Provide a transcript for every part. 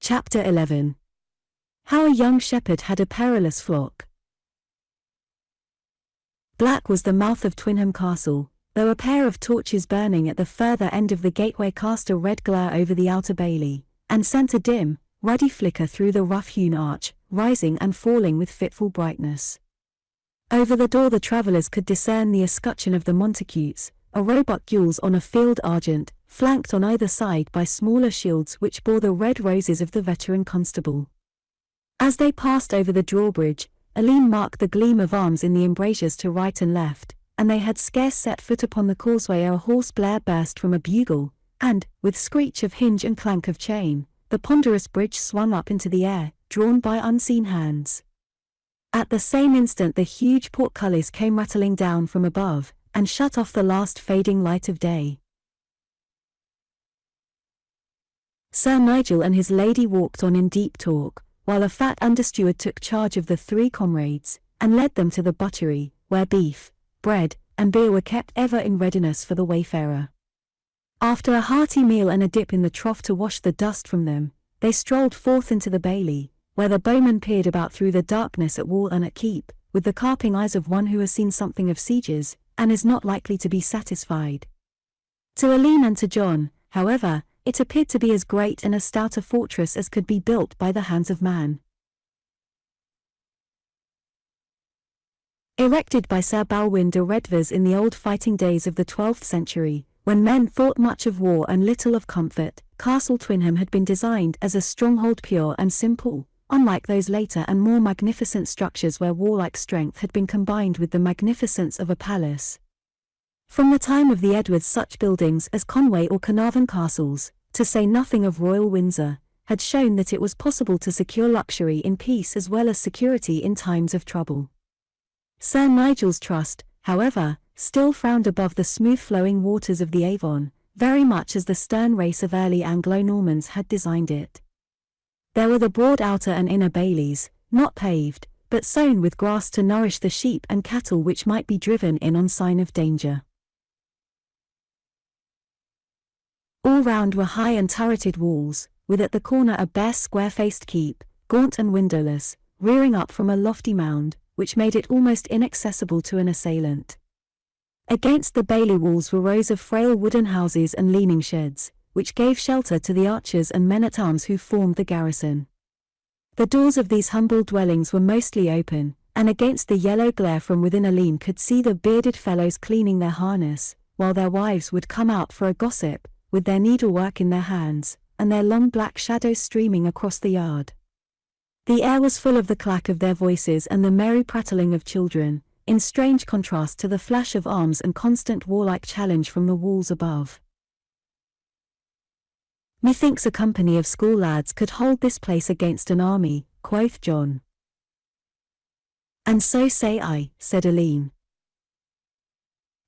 Chapter 11. How a young shepherd had a perilous flock. Black was the mouth of Twynham Castle, though a pair of torches burning at the further end of the gateway cast a red glare over the outer bailey, and sent a dim, ruddy flicker through the rough-hewn arch, rising and falling with fitful brightness. Over the door the travellers could discern the escutcheon of the Montacutes, a roebuck gules on a field argent, flanked on either side by smaller shields which bore the red roses of the veteran constable. As they passed over the drawbridge, Alleyne marked the gleam of arms in the embrasures to right and left, and they had scarce set foot upon the causeway ere a hoarse blare burst from a bugle, and, with screech of hinge and clank of chain, the ponderous bridge swung up into the air, drawn by unseen hands. At the same instant the huge portcullis came rattling down from above, and shut off the last fading light of day. Sir Nigel and his lady walked on in deep talk, while a fat understeward took charge of the three comrades, and led them to the buttery, where beef, bread, and beer were kept ever in readiness for the wayfarer. After a hearty meal and a dip in the trough to wash the dust from them, they strolled forth into the bailey, where the bowman peered about through the darkness at wall and at keep, with the carping eyes of one who has seen something of sieges, and is not likely to be satisfied. To Alleyne and to John, however, it appeared to be as great and as stout a fortress as could be built by the hands of man. Erected by Sir Balwin de Redvers in the old fighting days of the 12th century, when men thought much of war and little of comfort, Castle Twynham had been designed as a stronghold pure and simple, unlike those later and more magnificent structures where warlike strength had been combined with the magnificence of a palace. From the time of the Edwards such buildings as Conway or Carnarvon castles, to say nothing of Royal Windsor, had shown that it was possible to secure luxury in peace as well as security in times of trouble. Sir Nigel's trust, however, still frowned above the smooth-flowing waters of the Avon, very much as the stern race of early Anglo-Normans had designed it. There were the broad outer and inner baileys, not paved, but sown with grass to nourish the sheep and cattle which might be driven in on sign of danger. All round were high and turreted walls, with at the corner a bare square-faced keep, gaunt and windowless, rearing up from a lofty mound, which made it almost inaccessible to an assailant. Against the bailey walls were rows of frail wooden houses and leaning sheds, which gave shelter to the archers and men-at-arms who formed the garrison. The doors of these humble dwellings were mostly open, and against the yellow glare from within Alleyne could see the bearded fellows cleaning their harness, while their wives would come out for a gossip, with their needlework in their hands, and their long black shadows streaming across the yard. The air was full of the clack of their voices and the merry prattling of children, in strange contrast to the flash of arms and constant warlike challenge from the walls above. "Methinks a company of school lads could hold this place against an army," quoth John. "And so say I," said Alleyne.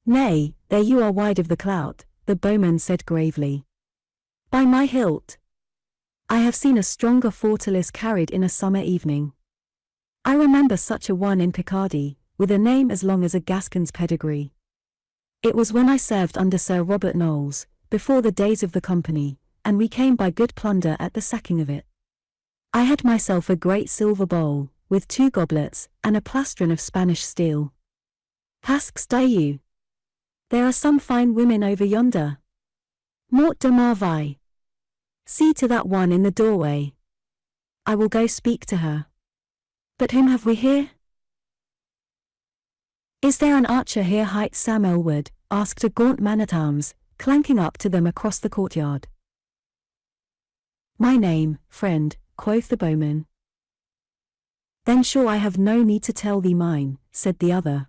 "Nay, there you are wide of the clout," the bowman said gravely. "By my hilt! I have seen a stronger fortalice carried in a summer evening. I remember such a one in Picardy, with a name as long as a Gascon's pedigree. It was when I served under Sir Robert Knowles, before the days of the company, and we came by good plunder at the sacking of it. I had myself a great silver bowl, with 2 goblets, and a plastron of Spanish steel. Pasques d'you! There are some fine women over yonder. Mort de Marvaille! See to that one in the doorway. I will go speak to her. But whom have we here?" "Is there an archer here hight Sam Aylward?" asked a gaunt man-at-arms, clanking up to them across the courtyard. "My name, friend," quoth the bowman. "Then sure I have no need to tell thee mine," said the other.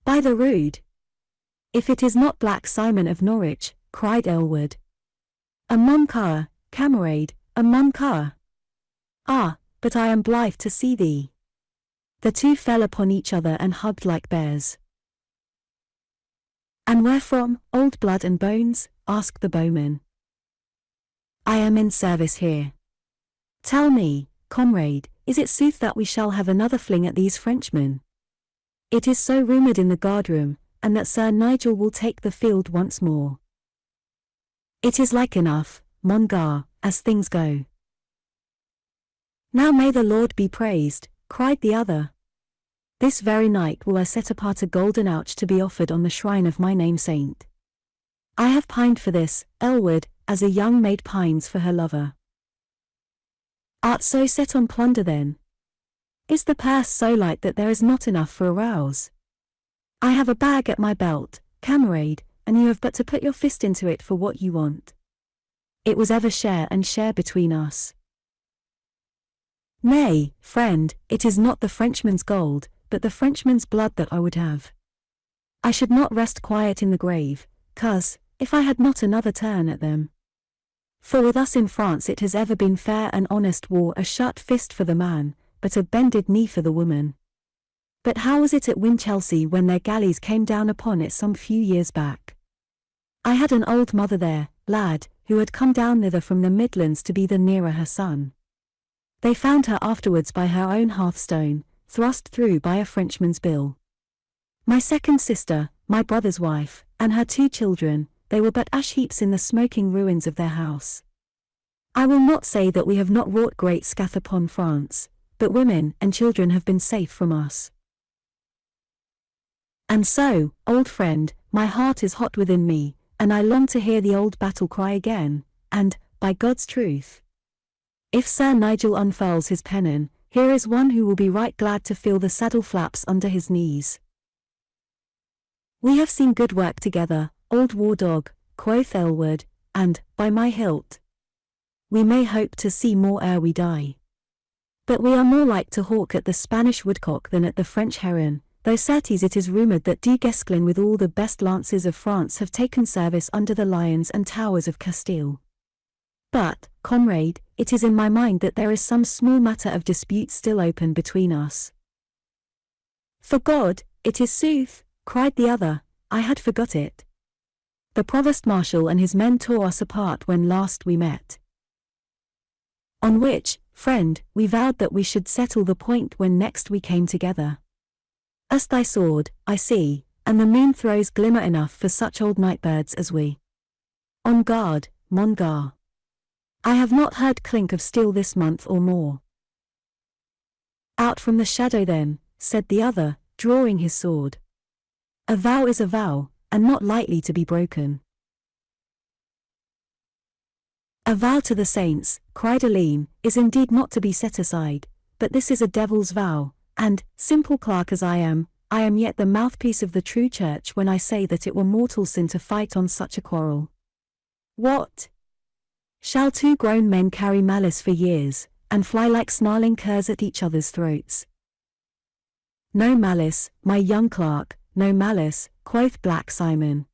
"By the rood! If it is not Black Simon of Norwich," cried Aylward. "A mon car, camarade, a mon car. Ah, but I am blithe to see thee." The two fell upon each other and hugged like bears. "And where from, old blood and bones?" asked the bowman. "I am in service here. Tell me, comrade, is it sooth that we shall have another fling at these Frenchmen? It is so rumoured in the guardroom, and that Sir Nigel will take the field once more." "It is like enough, mon gar," as things go. Now may the Lord be praised, cried the other. This very night will I set apart a golden ouch to be offered on the shrine of my name-saint. I have pined for this, Aylward, as a young maid pines for her lover. Art so set on plunder then? Is the purse so light that there is not enough for a rouse? I have a bag at my belt, camarade, and you have but to put your fist into it for what you want. It was ever share and share between us. Nay, friend, it is not the Frenchman's gold, but the Frenchman's blood that I would have. I should not rest quiet in the grave, 'cause, if I had not another turn at them. For with us in France it has ever been fair and honest war, a shut fist for the man, but a bended knee for the woman. But how was it at Winchelsea when their galleys came down upon it some few years back? I had an old mother there, lad, who had come down thither from the Midlands to be the nearer her son. They found her afterwards by her own hearthstone, thrust through by a Frenchman's bill. My second sister, my brother's wife, and her 2 children, they were but ash heaps in the smoking ruins of their house. I will not say that we have not wrought great scath upon France, but women and children have been safe from us. And so, old friend, my heart is hot within me, and I long to hear the old battle cry again, and, by God's truth, if Sir Nigel unfurls his pennon, here is one who will be right glad to feel the saddle flaps under his knees. We have seen good work together, old war dog, quoth Aylward, and, by my hilt, we may hope to see more ere we die. But we are more like to hawk at the Spanish woodcock than at the French heron, though certes it is rumoured that Du Guesclin with all the best lances of France have taken service under the lions and towers of Castile. But, comrade, it is in my mind that there is some small matter of dispute still open between us. For God, it is sooth, cried the other, I had forgot it. The Provost Marshal and his men tore us apart when last we met. On which, friend, we vowed that we should settle the point when next we came together. Us thy sword, I see, and the moon throws glimmer enough for such old nightbirds as we. On guard, mon gar. I have not heard clink of steel this month or more. Out from the shadow then, said the other, drawing his sword. A vow is a vow, and not lightly to be broken. A vow to the saints, cried Alleyne, is indeed not to be set aside, but this is a devil's vow, and, simple clerk as I am yet the mouthpiece of the true church when I say that it were mortal sin to fight on such a quarrel. What? Shall 2 grown men carry malice for years, and fly like snarling curs at each other's throats? No malice, my young clerk, no malice, quoth Black Simon.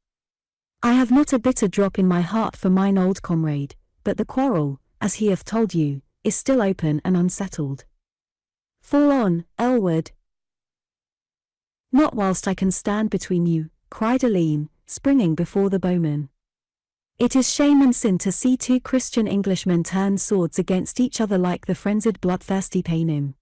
I have not a bitter drop in my heart for mine old comrade, but the quarrel, as he hath told you, is still open and unsettled. Fall on, Aylward. Not whilst I can stand between you, cried Alleyne, springing before the bowman. It is shame and sin to see 2 Christian Englishmen turn swords against each other like the frenzied bloodthirsty Paynim.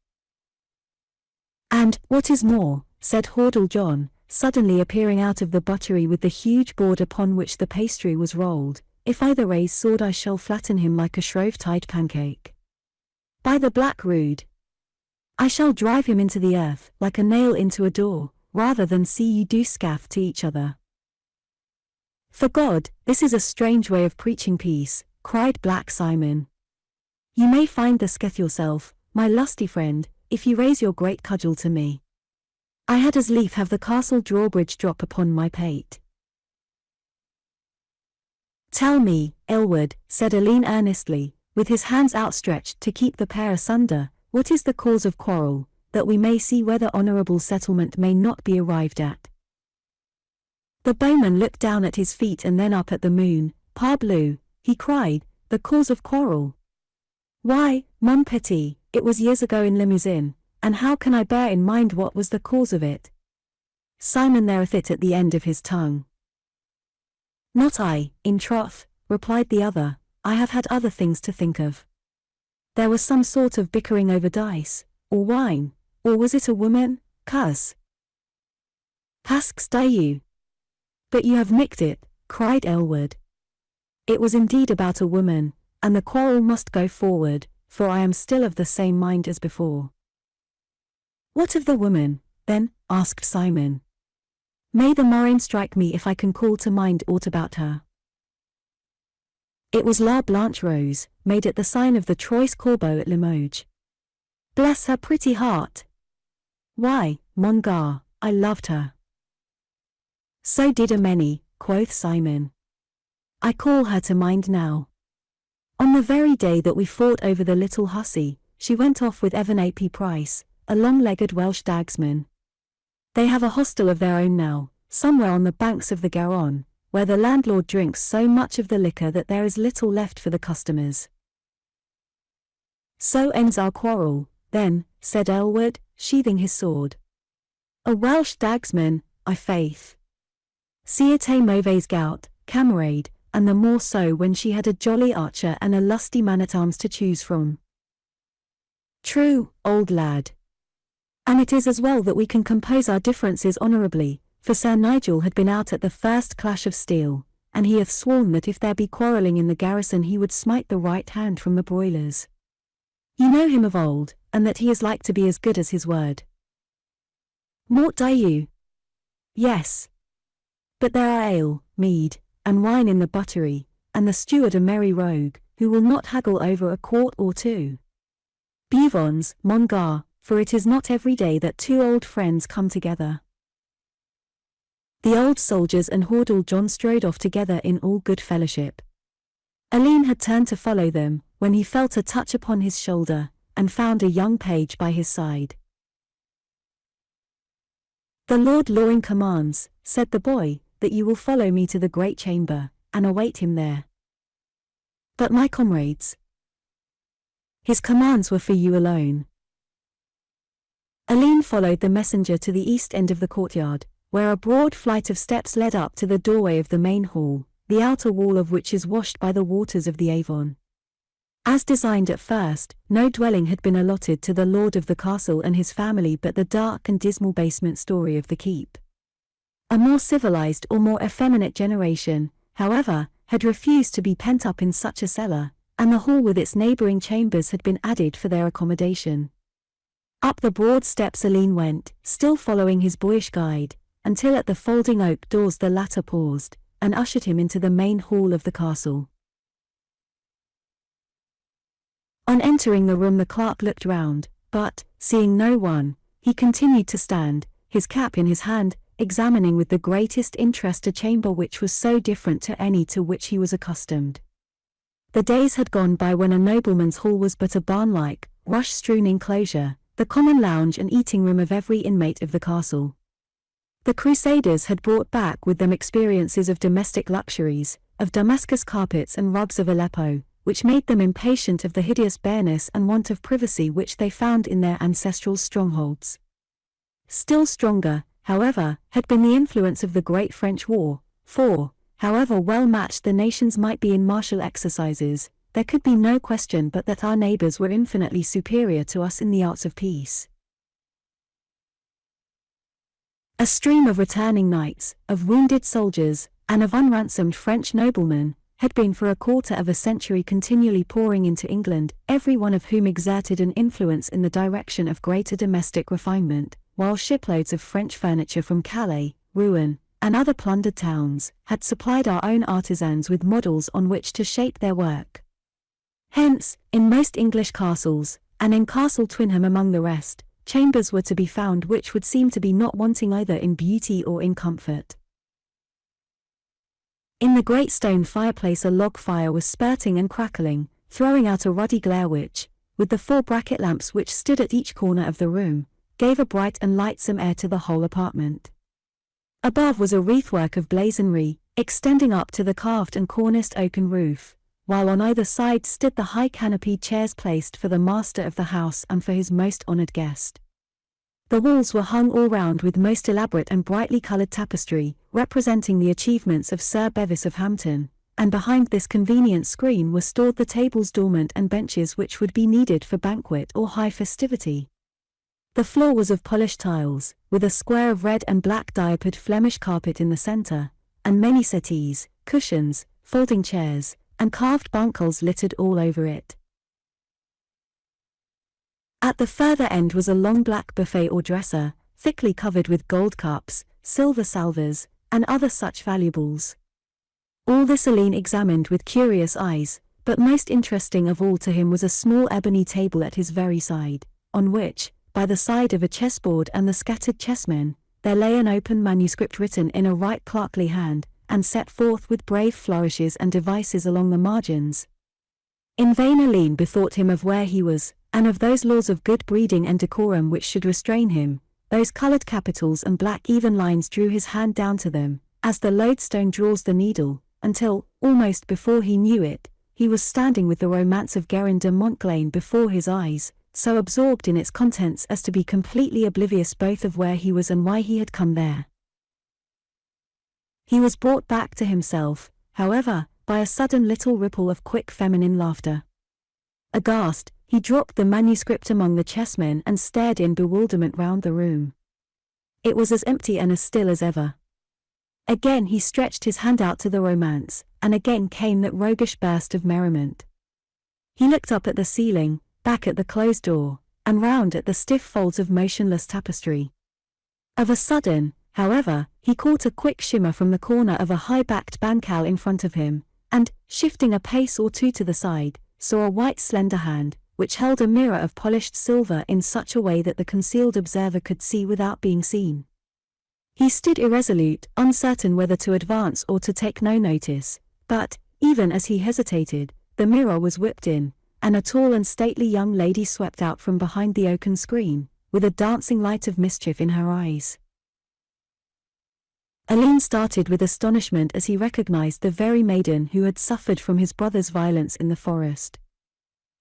And, what is more, said Hordle John, suddenly appearing out of the buttery with the huge board upon which the pastry was rolled, if I the raise sword I shall flatten him like a Shrove-tide pancake. By the black rood, I shall drive him into the earth, like a nail into a door, rather than see you do scath to each other. For God, this is a strange way of preaching peace, cried Black Simon. You may find the sceth yourself, my lusty friend, if you raise your great cudgel to me. I had as lief have the castle drawbridge drop upon my pate. Tell me, Aylward, said Alleyne earnestly, with his hands outstretched to keep the pair asunder, what is the cause of quarrel, that we may see whether honourable settlement may not be arrived at. The bowman looked down at his feet and then up at the moon. Parbleu, he cried, the cause of quarrel. Why, mon petit, it was years ago in Limousin, and how can I bear in mind what was the cause of it? Simon thereth it at the end of his tongue. Not I, in troth, replied the other, I have had other things to think of. There was some sort of bickering over dice, or wine, or was it a woman, cuss? Pasques you. But you have nicked it, cried Aylward. It was indeed about a woman, and the quarrel must go forward, for I am still of the same mind as before." "What of the woman, then?" asked Simon. "May the murrain strike me if I can call to mind aught about her." It was La Blanche Rose, made at the sign of the Trois Corbeaux at Limoges. "Bless her pretty heart! Why, mon gars, I loved her." "So did a many," quoth Simon. "I call her to mind now. On the very day that we fought over the little hussy, she went off with Evan ap Price, a long-legged Welsh dagsman. They have a hostel of their own now, somewhere on the banks of the Garonne, where the landlord drinks so much of the liquor that there is little left for the customers." "So ends our quarrel, then," said Aylward, sheathing his sword. "A Welsh dagsman, I faith. C'était mauvaise gout, camarade, and the more so when she had a jolly archer and a lusty man-at-arms to choose from." "True, old lad. And it is as well that we can compose our differences honourably, for Sir Nigel had been out at the first clash of steel, and he hath sworn that if there be quarrelling in the garrison he would smite the right hand from the broilers. You know him of old, and that he is like to be as good as his word." "Mort you?" "Yes. But there are ale, mead, and wine in the buttery, and the steward a merry rogue, who will not haggle over a quart or two. Buvons, mon gars, for it is not every day that two old friends come together." The old soldiers and Hordle John strode off together in all good fellowship. Alleyne had turned to follow them, when he felt a touch upon his shoulder, and found a young page by his side. "The Lord Loring commands," said the boy, "that you will follow me to the great chamber, and await him there." "But my comrades?" "His commands were for you alone." Alleyne followed the messenger to the east end of the courtyard, where a broad flight of steps led up to the doorway of the main hall, the outer wall of which is washed by the waters of the Avon. As designed at first, no dwelling had been allotted to the lord of the castle and his family but the dark and dismal basement story of the keep. A more civilized or more effeminate generation, however, had refused to be pent up in such a cellar, and the hall with its neighboring chambers had been added for their accommodation. Up the broad steps Alleyne went, still following his boyish guide, until at the folding oak doors the latter paused, and ushered him into the main hall of the castle. On entering the room the clerk looked round, but, seeing no one, he continued to stand, his cap in his hand, examining with the greatest interest a chamber which was so different to any to which he was accustomed. The days had gone by when a nobleman's hall was but a barn-like, rush-strewn enclosure, the common lounge and eating-room of every inmate of the castle. The Crusaders had brought back with them experiences of domestic luxuries, of Damascus carpets and rugs of Aleppo, which made them impatient of the hideous bareness and want of privacy which they found in their ancestral strongholds. Still stronger, however, had been the influence of the Great French War, for, however well matched the nations might be in martial exercises, there could be no question but that our neighbors were infinitely superior to us in the arts of peace. A stream of returning knights, of wounded soldiers, and of unransomed French noblemen, had been for a quarter of a century continually pouring into England, every one of whom exerted an influence in the direction of greater domestic refinement, while shiploads of French furniture from Calais, Rouen, and other plundered towns, had supplied our own artisans with models on which to shape their work. Hence, in most English castles, and in Castle Twynham among the rest, chambers were to be found which would seem to be not wanting either in beauty or in comfort. In the great stone fireplace a log fire was spurting and crackling, throwing out a ruddy glare which, with the 4 bracket lamps which stood at each corner of the room, gave a bright and lightsome air to the whole apartment. Above was a wreathwork of blazonry, extending up to the carved and corniced oaken roof, while on either side stood the high canopied chairs placed for the master of the house and for his most honoured guest. The walls were hung all round with most elaborate and brightly coloured tapestry, representing the achievements of Sir Bevis of Hampton, and behind this convenient screen were stored the tables dormant and benches which would be needed for banquet or high festivity. The floor was of polished tiles, with a square of red and black diapered Flemish carpet in the centre, and many settees, cushions, folding chairs, and carved buncles littered all over it. At the further end was a long black buffet or dresser, thickly covered with gold cups, silver salvers, and other such valuables. All this Alleyne examined with curious eyes, but most interesting of all to him was a small ebony table at his very side, on which, by the side of a chessboard and the scattered chessmen, there lay an open manuscript written in a right clerkly hand, and set forth with brave flourishes and devices along the margins. In vain Alleyne bethought him of where he was, and of those laws of good breeding and decorum which should restrain him. Those coloured capitals and black even lines drew his hand down to them, as the lodestone draws the needle, until, almost before he knew it, he was standing with the romance of Guerin de Montglain before his eyes, so absorbed in its contents as to be completely oblivious both of where he was and why he had come there. He was brought back to himself, however, by a sudden little ripple of quick feminine laughter. Aghast, he dropped the manuscript among the chessmen and stared in bewilderment round the room. It was as empty and as still as ever. Again he stretched his hand out to the romance, and again came that roguish burst of merriment. He looked up at the ceiling, back at the closed door, and round at the stiff folds of motionless tapestry. Of a sudden, however, he caught a quick shimmer from the corner of a high-backed bancal in front of him, and, shifting a pace or two to the side, saw a white slender hand, which held a mirror of polished silver in such a way that the concealed observer could see without being seen. He stood irresolute, uncertain whether to advance or to take no notice, but, even as he hesitated, the mirror was whipped in, and a tall and stately young lady swept out from behind the oaken screen, with a dancing light of mischief in her eyes. Alleyne started with astonishment as he recognized the very maiden who had suffered from his brother's violence in the forest.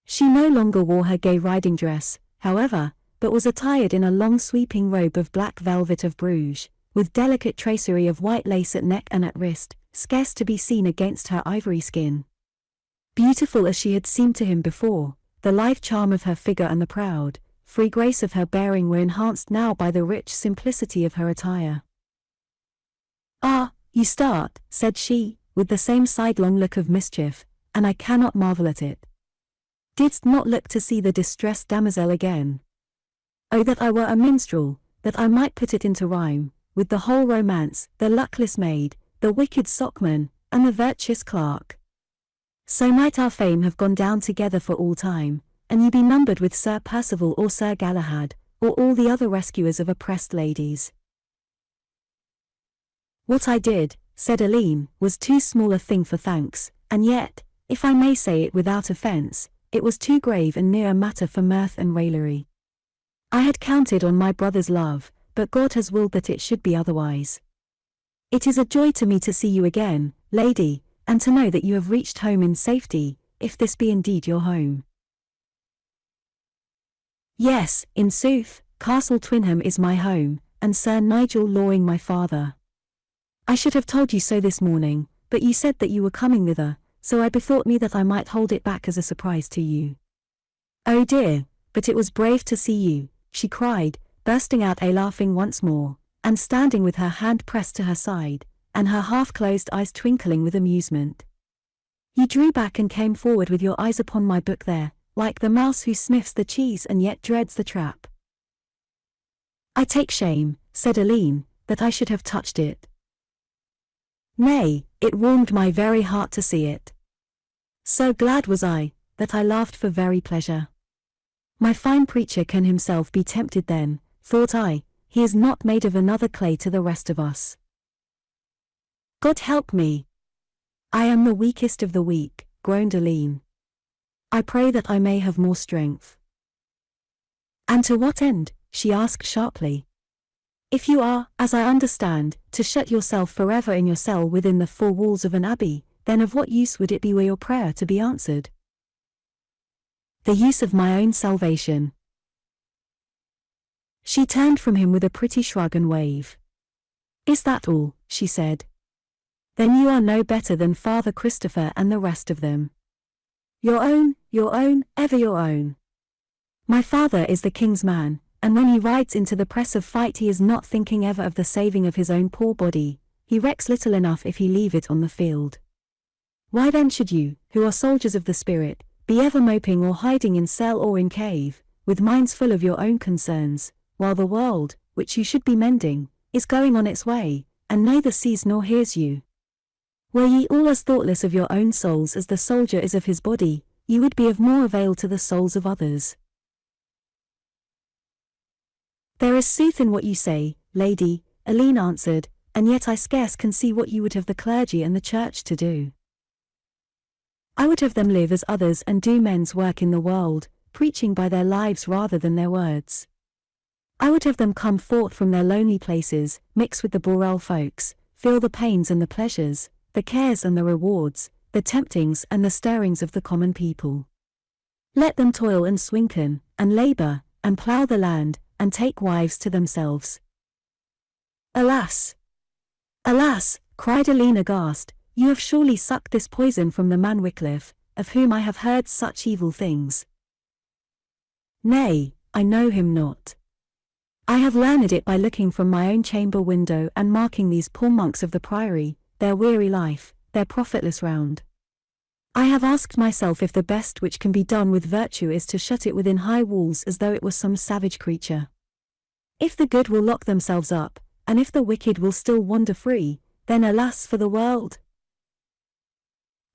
She no longer wore her gay riding dress, however, but was attired in a long sweeping robe of black velvet of Bruges, with delicate tracery of white lace at neck and at wrist, scarce to be seen against her ivory skin. Beautiful as she had seemed to him before, the lithe charm of her figure and the proud, free grace of her bearing were enhanced now by the rich simplicity of her attire. "Ah, you start," said she, with the same sidelong look of mischief, "and I cannot marvel at it. Didst not look to see the distressed damosel again? Oh, that I were a minstrel, that I might put it into rhyme, with the whole romance, the luckless maid, the wicked sockman, and the virtuous clerk. So might our fame have gone down together for all time, and ye be numbered with Sir Percival or Sir Galahad, or all the other rescuers of oppressed ladies." "What I did," said Alleyne, "was too small a thing for thanks, and yet, if I may say it without offence, it was too grave and near a matter for mirth and raillery. I had counted on my brother's love, but God has willed that it should be otherwise. It is a joy to me to see you again, lady, and to know that you have reached home in safety, if this be indeed your home." "Yes, in sooth, Castle Twynham is my home, and Sir Nigel Loring my father. I should have told you so this morning, but you said that you were coming thither, so I bethought me that I might hold it back as a surprise to you." "Oh dear, but it was brave to see you," she cried, bursting out laughing once more, and standing with her hand pressed to her side, and her half-closed eyes twinkling with amusement. "You drew back and came forward with your eyes upon my book there, like the mouse who sniffs the cheese and yet dreads the trap." "I take shame," said Alleyne, "that I should have touched it. Nay, it warmed my very heart to see it. So glad was I, that I laughed for very pleasure. My fine preacher can himself be tempted then, thought I, he is not made of another clay to the rest of us. God help me! I am the weakest of the weak," groaned Alleyne. "I pray that I may have more strength." "And to what end?" she asked sharply. "If you are, as I understand, to shut yourself forever in your cell within the four walls of an abbey, then of what use would it be were your prayer to be answered?" "The use of my own salvation." She turned from him with a pretty shrug and wave. "Is that all?" she said. "Then you are no better than Father Christopher and the rest of them. Your own, ever your own. My father is the king's man, and when he rides into the press of fight he is not thinking ever of the saving of his own poor body, he recks little enough if he leave it on the field. Why then should you, who are soldiers of the spirit, be ever moping or hiding in cell or in cave, with minds full of your own concerns, while the world, which you should be mending, is going on its way, and neither sees nor hears you? Were ye all as thoughtless of your own souls as the soldier is of his body, ye would be of more avail to the souls of others. There is sooth in what you say, lady, Alleyne answered, and yet I scarce can see what you would have the clergy and the church to do. I would have them live as others and do men's work in the world, preaching by their lives rather than their words. I would have them come forth from their lonely places, mix with the Borel folks, feel the pains and the pleasures, the cares and the rewards, the temptings and the stirrings of the common people. Let them toil and swinken, and labour, and plough the land, and take wives to themselves. Alas! Alas! Cried Alleyne aghast, you have surely sucked this poison from the man Wycliffe, of whom I have heard such evil things. Nay, I know him not. I have learned it by looking from my own chamber window and marking these poor monks of the priory, their weary life, their profitless round. I have asked myself if the best which can be done with virtue is to shut it within high walls as though it was some savage creature. If the good will lock themselves up, and if the wicked will still wander free, then alas for the world.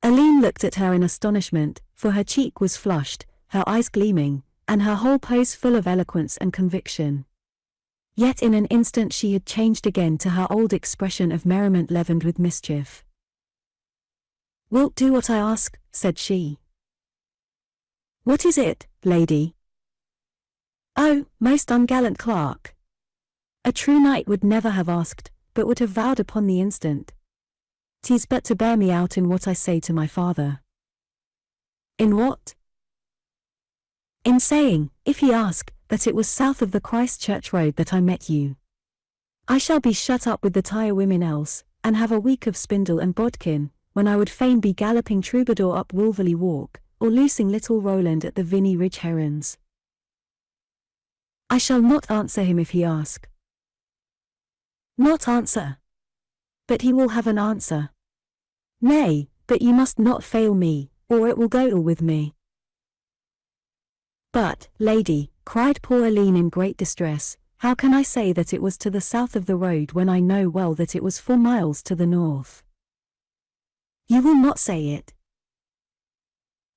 Alleyne looked at her in astonishment, for her cheek was flushed, her eyes gleaming, and her whole pose full of eloquence and conviction. Yet in an instant she had changed again to her old expression of merriment leavened with mischief. Wilt do what I ask? Said she. What is it, lady? Oh, most ungallant clerk! A true knight would never have asked, but would have vowed upon the instant. 'Tis but to bear me out in what I say to my father. In what? In saying, if he ask, that it was south of the Christ Church road that I met you. I shall be shut up with the tire women else, and have a week of spindle and bodkin, when I would fain be galloping troubadour up Wolverley Walk, or loosing little Roland at the Vinny Ridge Herons. I shall not answer him if he ask. Not answer? But he will have an answer. Nay, but you must not fail me, or it will go ill with me. But, lady, cried poor Alleyne in great distress, how can I say that it was to the south of the road when I know well that it was 4 miles to the north? You will not say it.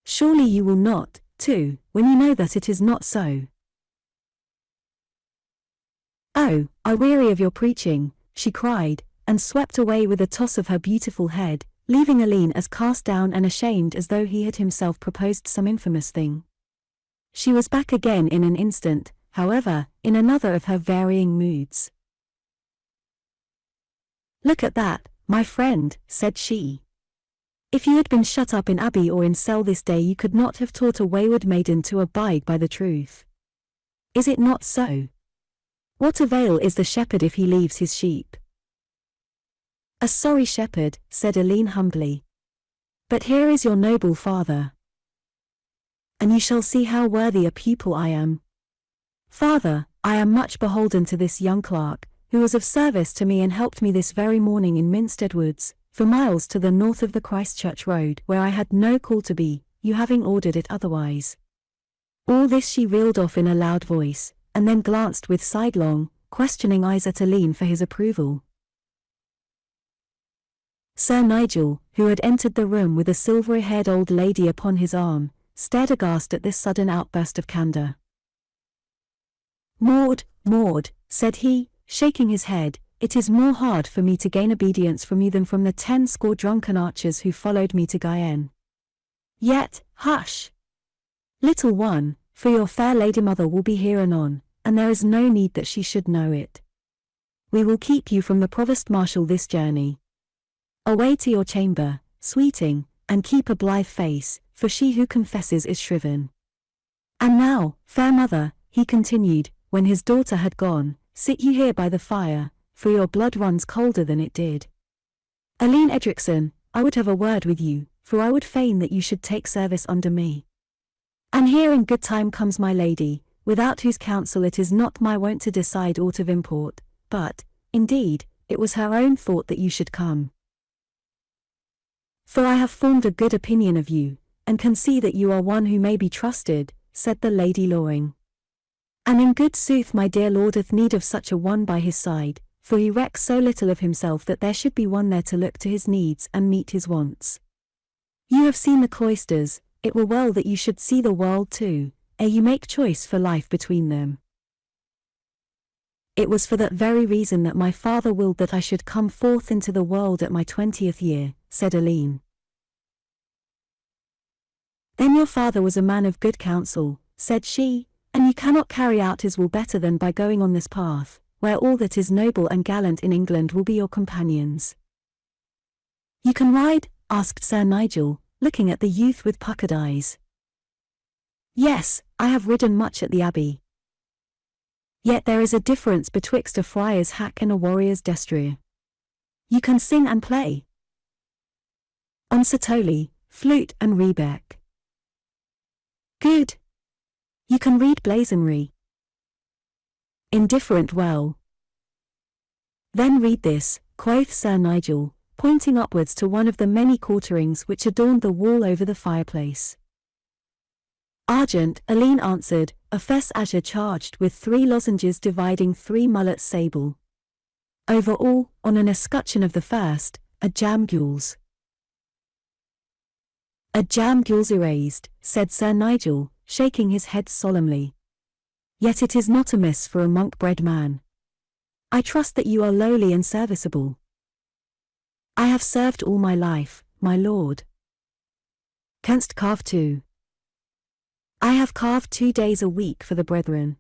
Surely you will not, too, when you know that it is not so. Oh, I weary of your preaching, she cried, and swept away with a toss of her beautiful head, leaving Alleyne as cast down and ashamed as though he had himself proposed some infamous thing. She was back again in an instant, however, in another of her varying moods. Look at that, my friend, said she. If you had been shut up in abbey or in cell this day you could not have taught a wayward maiden to abide by the truth. Is it not so? What avail is the shepherd if he leaves his sheep? A sorry shepherd, said Alleyne humbly. But here is your noble father. And you shall see how worthy a pupil I am. Father, I am much beholden to this young clerk, who was of service to me and helped me this very morning in Minstead Woods, for miles to the north of the Christ Church road where I had no call to be, you having ordered it otherwise. All this she reeled off in a loud voice, and then glanced with sidelong, questioning eyes at Alleyne for his approval. Sir Nigel, who had entered the room with a silvery-haired old lady upon his arm, stared aghast at this sudden outburst of candour. Maud, Maud, said he, shaking his head, it is more hard for me to gain obedience from you than from the 10 score drunken archers who followed me to Guyenne. Yet, hush! Little one, for your fair lady mother will be here anon, and there is no need that she should know it. We will keep you from the provost marshal this journey. Away to your chamber, sweeting, and keep a blithe face, for she who confesses is shriven. And now, fair mother, he continued, when his daughter had gone, sit you here by the fire, for your blood runs colder than it did. Alleyne Edricson, I would have a word with you, for I would fain that you should take service under me. And here in good time comes my lady, without whose counsel it is not my wont to decide aught of import, but, indeed, it was her own thought that you should come. For I have formed a good opinion of you, and can see that you are one who may be trusted, said the Lady Loring. And in good sooth my dear lord hath need of such a one by his side, for he recks so little of himself that there should be one there to look to his needs and meet his wants. You have seen the cloisters, it were well that you should see the world too, ere you make choice for life between them. It was for that very reason that my father willed that I should come forth into the world at my 20th year, said Alleyne. Then your father was a man of good counsel, said she, and you cannot carry out his will better than by going on this path, where all that is noble and gallant in England will be your companions. You can ride? Asked Sir Nigel, looking at the youth with puckered eyes. Yes, I have ridden much at the abbey. Yet there is a difference betwixt a friar's hack and a warrior's destrier. You can sing and play on satoli, flute and rebeck. Good. You can read blazonry. Indifferent well. Then read this, quoth Sir Nigel, pointing upwards to one of the many quarterings which adorned the wall over the fireplace. Argent, Alleyne answered, a fess azure charged with 3 lozenges dividing 3 mullets sable. Over all, on an escutcheon of the first, a jam gules. A jam gules erased, said Sir Nigel, shaking his head solemnly. Yet it is not amiss for a monk-bred man. I trust that you are lowly and serviceable. I have served all my life, my lord. Canst carve too? I have carved 2 days a week for the brethren.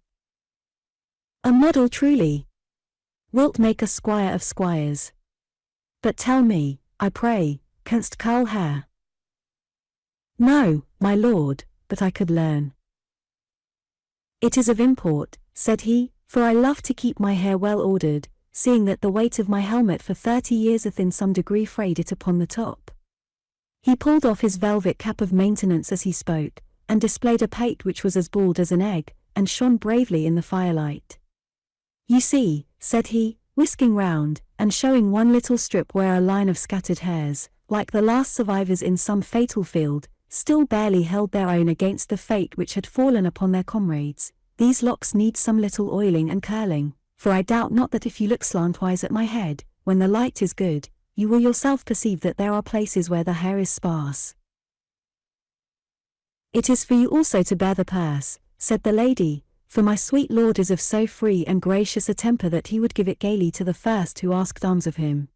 A model truly. Wilt make a squire of squires. But tell me, I pray, canst curl hair? No, my lord, but I could learn. It is of import, said he, for I love to keep my hair well ordered, seeing that the weight of my helmet for 30 years hath in some degree frayed it upon the top. He pulled off his velvet cap of maintenance as he spoke, and displayed a pate which was as bald as an egg, and shone bravely in the firelight. You see, said he, whisking round, and showing one little strip where a line of scattered hairs, like the last survivors in some fatal field, still barely held their own against the fate which had fallen upon their comrades. These locks need some little oiling and curling, for I doubt not that if you look slantwise at my head, when the light is good, you will yourself perceive that there are places where the hair is sparse. It is for you also to bear the purse, said the lady, for my sweet lord is of so free and gracious a temper that he would give it gaily to the first who asked alms of him.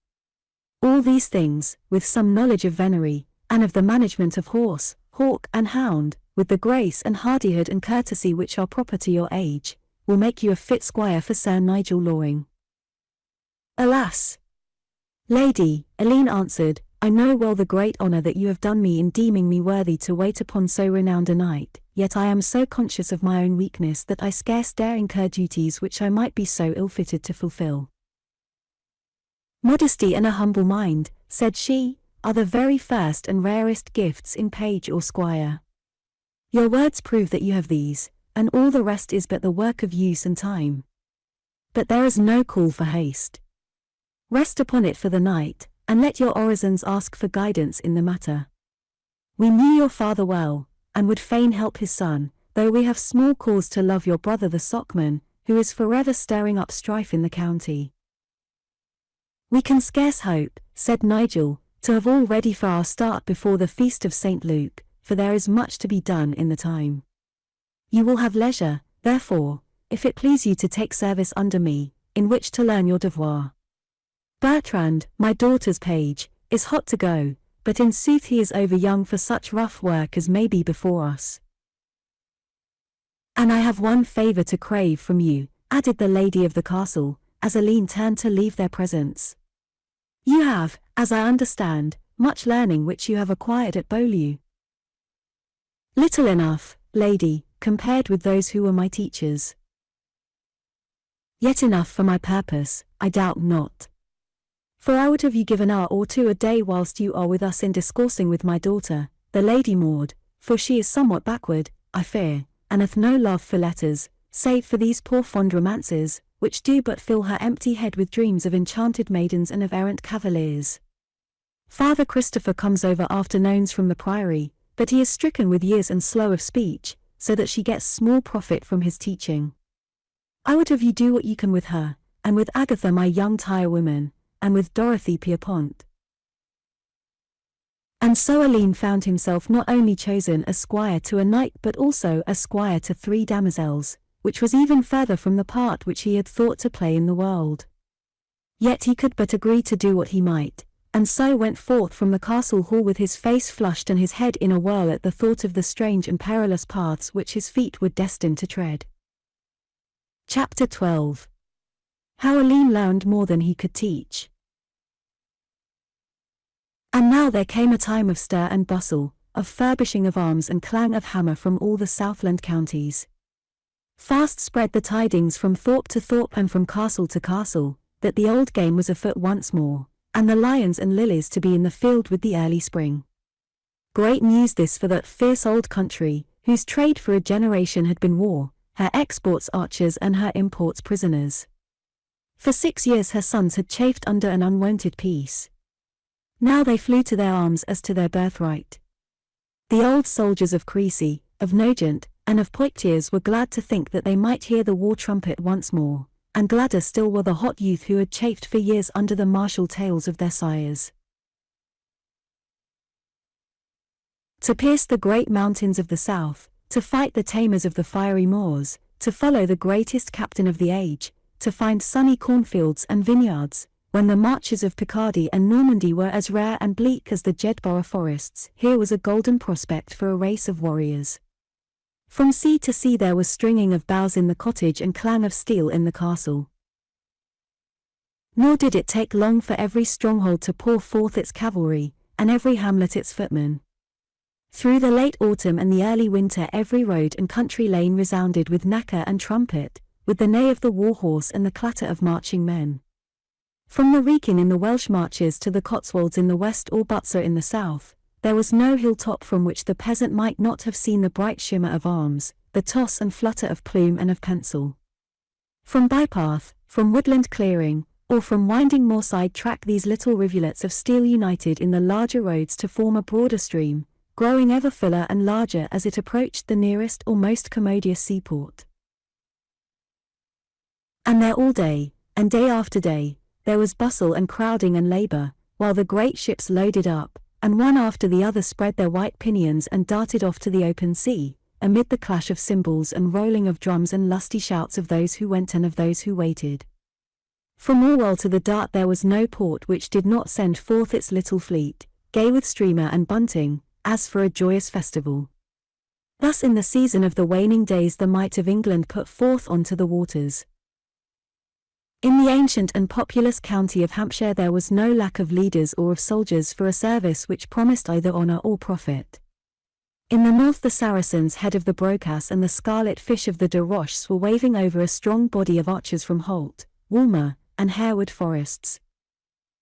All these things, with some knowledge of venery, and of the management of horse, hawk and hound, with the grace and hardihood and courtesy which are proper to your age, will make you a fit squire for Sir Nigel Loring. Alas! Lady, Alleyne answered, I know well the great honour that you have done me in deeming me worthy to wait upon so renowned a knight, yet I am so conscious of my own weakness that I scarce dare incur duties which I might be so ill-fitted to fulfil. Modesty and a humble mind, said she, are the very first and rarest gifts in page or squire. Your words prove that you have these, and all the rest is but the work of use and time. But there is no call for haste. Rest upon it for the night, and let your orisons ask for guidance in the matter. We knew your father well, and would fain help his son, though we have small cause to love your brother the Sockman, who is forever stirring up strife in the county. We can scarce hope, said Nigel, to have all ready for our start before the feast of St. Luke, for there is much to be done in the time. You will have leisure, therefore, if it please you to take service under me, in which to learn your devoir. Bertrand, my daughter's page, is hot to go, but in sooth he is over young for such rough work as may be before us. And I have one favour to crave from you, added the lady of the castle, as Alleyne turned to leave their presence. You have, as I understand, much learning which you have acquired at Beaulieu. Little enough, lady, compared with those who were my teachers. Yet enough for my purpose, I doubt not. For I would have you give an hour or 2 a day whilst you are with us in discoursing with my daughter, the Lady Maud, for she is somewhat backward, I fear, and hath no love for letters, save for these poor fond romances, which do but fill her empty head with dreams of enchanted maidens and of errant cavaliers. Father Christopher comes over afternoons from the priory, but he is stricken with years and slow of speech, so that she gets small profit from his teaching. I would have you do what you can with her, and with Agatha my young tirewoman, and with Dorothy Pierpont. And so Alleyne found himself not only chosen as squire to a knight but also as squire to 3 damosels, which was even further from the part which he had thought to play in the world. Yet he could but agree to do what he might, and so went forth from the castle hall with his face flushed and his head in a whirl at the thought of the strange and perilous paths which his feet were destined to tread. Chapter 12. How Alleyne learned more than he could teach. And now there came a time of stir and bustle, of furbishing of arms and clang of hammer from all the Southland counties. Fast spread the tidings from thorpe to thorpe and from castle to castle, that the old game was afoot once more, and the lions and lilies to be in the field with the early spring. Great news this for that fierce old country, whose trade for a generation had been war, her exports archers and her imports prisoners. For 6 years her sons had chafed under an unwonted peace. Now they flew to their arms as to their birthright. The old soldiers of Crecy, of Nogent, and of Poictiers were glad to think that they might hear the war trumpet once more, and gladder still were the hot youth who had chafed for years under the martial tales of their sires. To pierce the great mountains of the south, to fight the tamers of the fiery moors, to follow the greatest captain of the age, to find sunny cornfields and vineyards, when the marches of Picardy and Normandy were as rare and bleak as the Jedburgh forests, here was a golden prospect for a race of warriors. From sea to sea there was stringing of boughs in the cottage and clang of steel in the castle. Nor did it take long for every stronghold to pour forth its cavalry, and every hamlet its footmen. Through the late autumn and the early winter every road and country lane resounded with knacker and trumpet, with the neigh of the war horse and the clatter of marching men. From the Wrekin in the Welsh marches to the Cotswolds in the west or Butser in the south, there was no hilltop from which the peasant might not have seen the bright shimmer of arms, the toss and flutter of plume and of pencil. From bypath, from woodland clearing, or from winding moorside track these little rivulets of steel united in the larger roads to form a broader stream, growing ever fuller and larger as it approached the nearest or most commodious seaport. And there all day, and day after day, there was bustle and crowding and labour, while the great ships loaded up, and one after the other spread their white pinions and darted off to the open sea, amid the clash of cymbals and rolling of drums and lusty shouts of those who went and of those who waited. From Orwell to the Dart there was no port which did not send forth its little fleet, gay with streamer and bunting, as for a joyous festival. Thus in the season of the waning days the might of England put forth onto the waters. In the ancient and populous county of Hampshire there was no lack of leaders or of soldiers for a service which promised either honour or profit. In the north the Saracens head of the Brocas and the Scarlet Fish of the de Roches were waving over a strong body of archers from Holt, Woolmer, and Harewood forests.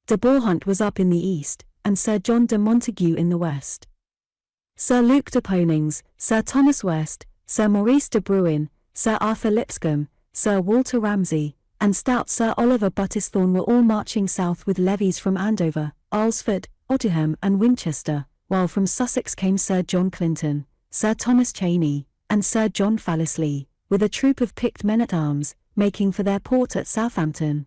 De Borhunt was up in the east, and Sir John de Montague in the west. Sir Luke de Ponings, Sir Thomas West, Sir Maurice de Bruin, Sir Arthur Lipscombe, Sir Walter Ramsay, and stout Sir Oliver Buttishthorne were all marching south with levies from Andover, Alresford, Otterham and Winchester, while from Sussex came Sir John Clinton, Sir Thomas Cheney, and Sir John Fallisley, with a troop of picked men-at-arms, making for their port at Southampton.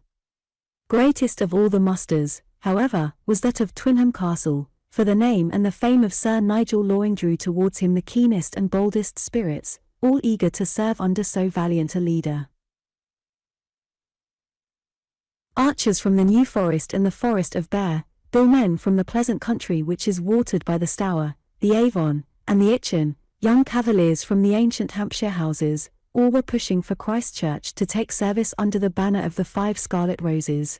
Greatest of all the musters, however, was that of Twynham Castle, for the name and the fame of Sir Nigel Loring drew towards him the keenest and boldest spirits, all eager to serve under so valiant a leader. Archers from the New Forest and the Forest of Bear, billmen from the pleasant country which is watered by the Stour, the Avon, and the Itchen, young cavaliers from the ancient Hampshire houses, all were pushing for Christchurch to take service under the banner of the 5 Scarlet Roses.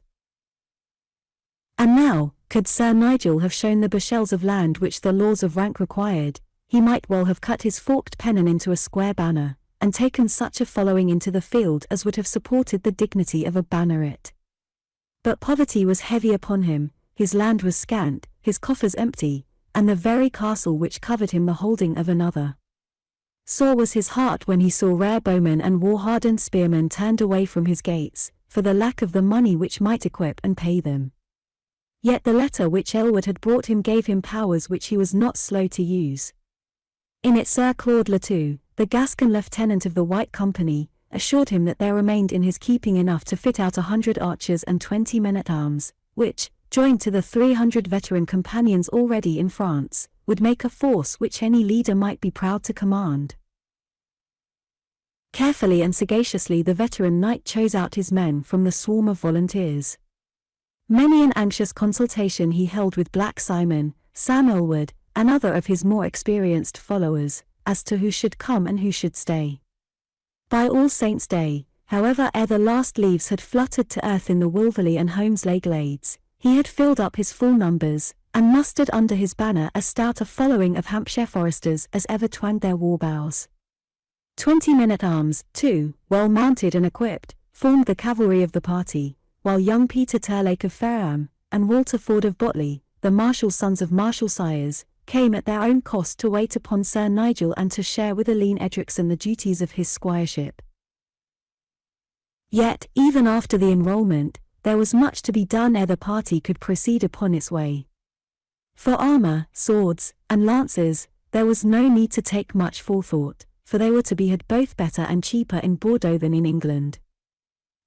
And now, could Sir Nigel have shown the bushels of land which the laws of rank required, he might well have cut his forked pennon into a square banner, and taken such a following into the field as would have supported the dignity of a banneret. But poverty was heavy upon him, his land was scant, his coffers empty, and the very castle which covered him the holding of another. Sore was his heart when he saw rare bowmen and war-hardened spearmen turned away from his gates, for the lack of the money which might equip and pay them. Yet the letter which Aylward had brought him gave him powers which he was not slow to use. In it Sir Claude Latour, the Gascon lieutenant of the White Company, assured him that there remained in his keeping enough to fit out 100 archers and 20 men-at-arms, which, joined to the 300 veteran companions already in France, would make a force which any leader might be proud to command. Carefully and sagaciously the veteran knight chose out his men from the swarm of volunteers. Many an anxious consultation he held with Black Simon, Sam Aylward, and other of his more experienced followers, as to who should come and who should stay. By All Saints' Day, however, ere the last leaves had fluttered to earth in the Wolverley and Holmesley glades, he had filled up his full numbers, and mustered under his banner as stout a following of Hampshire foresters as ever twanged their war bows. 20 men-at-arms, too, well mounted and equipped, formed the cavalry of the party, while young Peter Terlake of Fareham, and Walter Ford of Botley, the martial sons of martial sires, came at their own cost to wait upon Sir Nigel and to share with Alleyne Edricson the duties of his squireship. Yet, even after the enrolment, there was much to be done ere the party could proceed upon its way. For armour, swords, and lances, there was no need to take much forethought, for they were to be had both better and cheaper in Bordeaux than in England.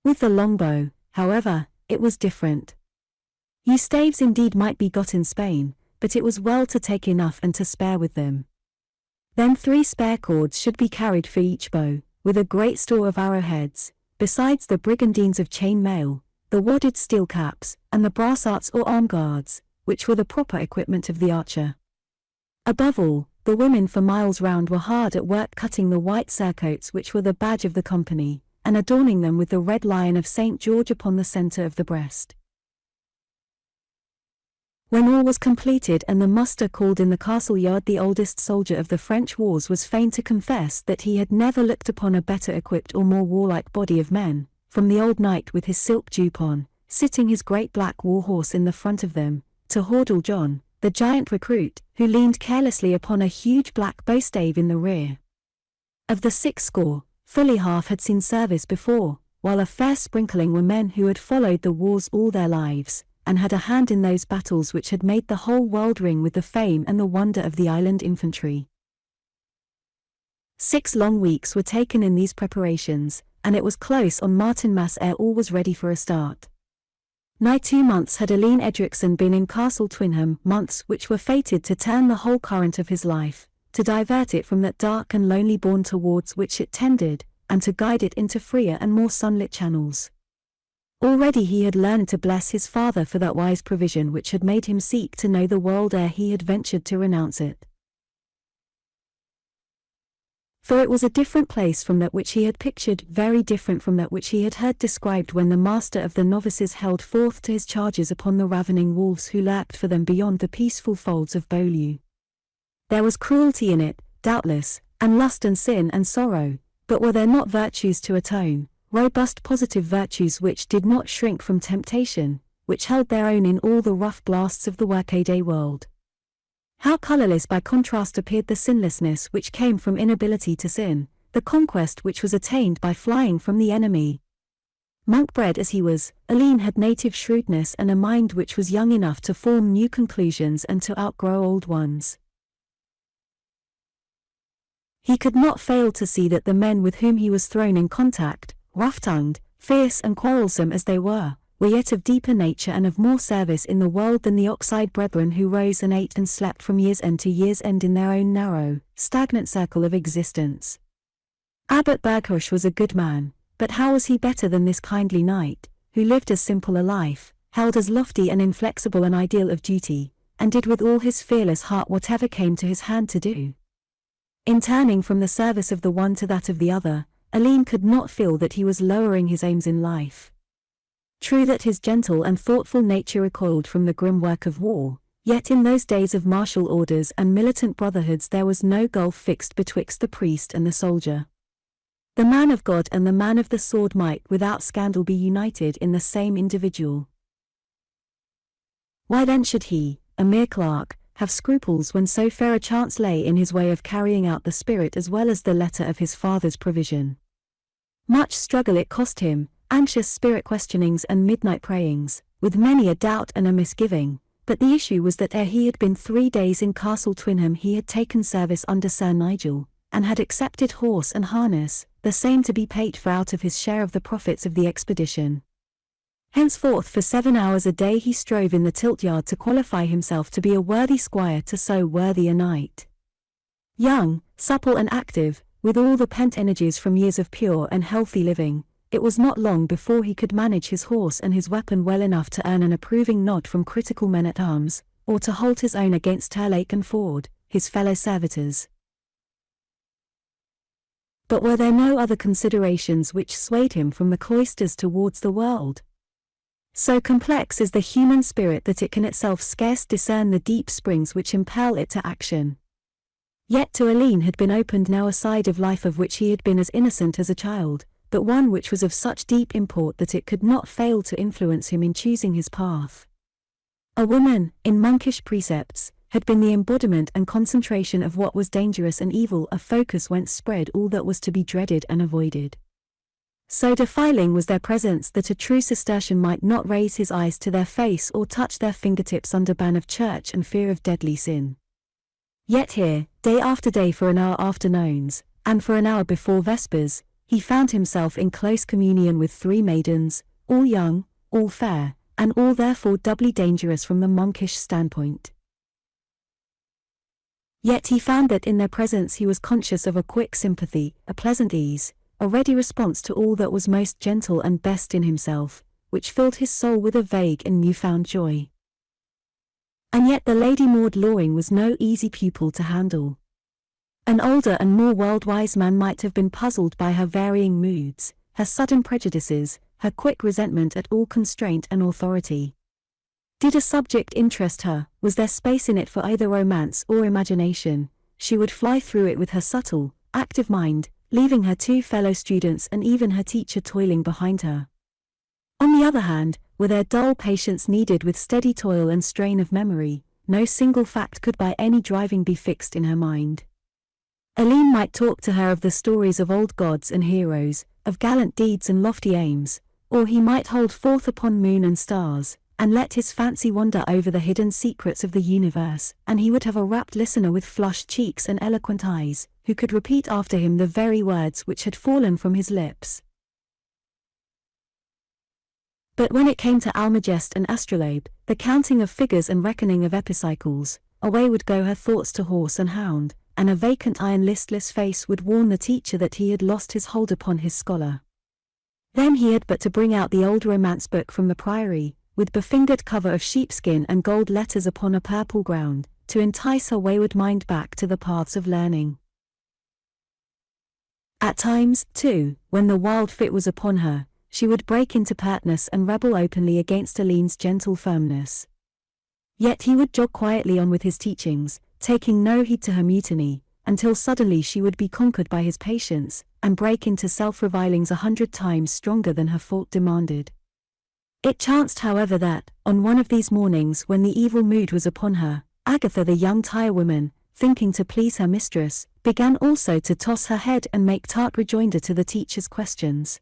With the longbow, however, it was different. Staves indeed might be got in Spain, but it was well to take enough and to spare with them. Then 3 spare cords should be carried for each bow, with a great store of arrowheads, besides the brigandines of chain mail, the wadded steel caps, and the brassarts or arm guards, which were the proper equipment of the archer. Above all, the women for miles round were hard at work cutting the white surcoats which were the badge of the company, and adorning them with the red lion of St. George upon the centre of the breast. When all was completed and the muster called in the castle yard, the oldest soldier of the French wars was fain to confess that he had never looked upon a better equipped or more warlike body of men, from the old knight with his silk jupon, sitting his great black war horse in the front of them, to Hordle John, the giant recruit, who leaned carelessly upon a huge black bowstave in the rear. Of the 60, fully half had seen service before, while a fair sprinkling were men who had followed the wars all their lives, and had a hand in those battles which had made the whole world ring with the fame and the wonder of the island infantry. 6 long weeks were taken in these preparations, and it was close on Martinmas ere all was ready for a start. Nigh 2 months had Alleyne Edricson been in Castle Twynham, months which were fated to turn the whole current of his life, to divert it from that dark and lonely bourne towards which it tended, and to guide it into freer and more sunlit channels. Already he had learned to bless his father for that wise provision which had made him seek to know the world ere he had ventured to renounce it. For it was a different place from that which he had pictured, very different from that which he had heard described when the master of the novices held forth to his charges upon the ravening wolves who lurked for them beyond the peaceful folds of Beaulieu. There was cruelty in it, doubtless, and lust and sin and sorrow, but were there not virtues to atone, robust positive virtues which did not shrink from temptation, which held their own in all the rough blasts of the workaday world? How colourless by contrast appeared the sinlessness which came from inability to sin, the conquest which was attained by flying from the enemy. Monk-bred as he was, Alleyne had native shrewdness and a mind which was young enough to form new conclusions and to outgrow old ones. He could not fail to see that the men with whom he was thrown in contact, rough-tongued, fierce and quarrelsome as they were yet of deeper nature and of more service in the world than the ox-eyed brethren who rose and ate and slept from year's end to year's end in their own narrow, stagnant circle of existence. Abbot Berghush was a good man, but how was he better than this kindly knight, who lived as simple a life, held as lofty and inflexible an ideal of duty, and did with all his fearless heart whatever came to his hand to do? In turning from the service of the one to that of the other, Alleyne could not feel that he was lowering his aims in life. True that his gentle and thoughtful nature recoiled from the grim work of war, yet in those days of martial orders and militant brotherhoods there was no gulf fixed betwixt the priest and the soldier. The man of God and the man of the sword might without scandal be united in the same individual. Why then should he, a mere clerk, have scruples when so fair a chance lay in his way of carrying out the spirit as well as the letter of his father's provision? Much struggle it cost him, anxious spirit questionings and midnight prayings, with many a doubt and a misgiving, but the issue was that ere he had been 3 days in Castle Twynham he had taken service under Sir Nigel, and had accepted horse and harness, the same to be paid for out of his share of the profits of the expedition. Henceforth for 7 hours a day he strove in the tilt-yard to qualify himself to be a worthy squire to so worthy a knight. Young, supple and active, with all the pent energies from years of pure and healthy living, it was not long before he could manage his horse and his weapon well enough to earn an approving nod from critical men-at-arms, or to hold his own against Turlake and Ford, his fellow servitors. But were there no other considerations which swayed him from the cloisters towards the world? So complex is the human spirit that it can itself scarce discern the deep springs which impel it to action. Yet to Alleyne had been opened now a side of life of which he had been as innocent as a child, but one which was of such deep import that it could not fail to influence him in choosing his path. A woman, in monkish precepts, had been the embodiment and concentration of what was dangerous and evil, a focus whence spread all that was to be dreaded and avoided. So defiling was their presence that a true Cistercian might not raise his eyes to their face or touch their fingertips under ban of church and fear of deadly sin. Yet here, day after day for an hour after nones, and for an hour before vespers, he found himself in close communion with 3 maidens, all young, all fair, and all therefore doubly dangerous from the monkish standpoint. Yet he found that in their presence he was conscious of a quick sympathy, a pleasant ease, a ready response to all that was most gentle and best in himself, which filled his soul with a vague and new-found joy. And yet the Lady Maud Loring was no easy pupil to handle. An older and more world-wise man might have been puzzled by her varying moods, her sudden prejudices, her quick resentment at all constraint and authority. Did a subject interest her, was there space in it for either romance or imagination, she would fly through it with her subtle, active mind, leaving her 2 fellow students and even her teacher toiling behind her. On the other hand, were there dull patience needed with steady toil and strain of memory, no single fact could by any driving be fixed in her mind. Alleyne might talk to her of the stories of old gods and heroes, of gallant deeds and lofty aims, or he might hold forth upon moon and stars, and let his fancy wander over the hidden secrets of the universe, and he would have a rapt listener with flushed cheeks and eloquent eyes, who could repeat after him the very words which had fallen from his lips. But when it came to Almagest and astrolabe, the counting of figures and reckoning of epicycles, away would go her thoughts to horse and hound, and a vacant eye and listless face would warn the teacher that he had lost his hold upon his scholar. Then he had but to bring out the old romance book from the priory, with befingered cover of sheepskin and gold letters upon a purple ground, to entice her wayward mind back to the paths of learning. At times, too, when the wild fit was upon her, she would break into pertness and rebel openly against Alleyne's gentle firmness. Yet he would jog quietly on with his teachings, taking no heed to her mutiny, until suddenly she would be conquered by his patience, and break into self-revilings 100 times stronger than her fault demanded. It chanced however that, on one of these mornings when the evil mood was upon her, Agatha the young tirewoman, thinking to please her mistress, began also to toss her head and make tart rejoinder to the teacher's questions.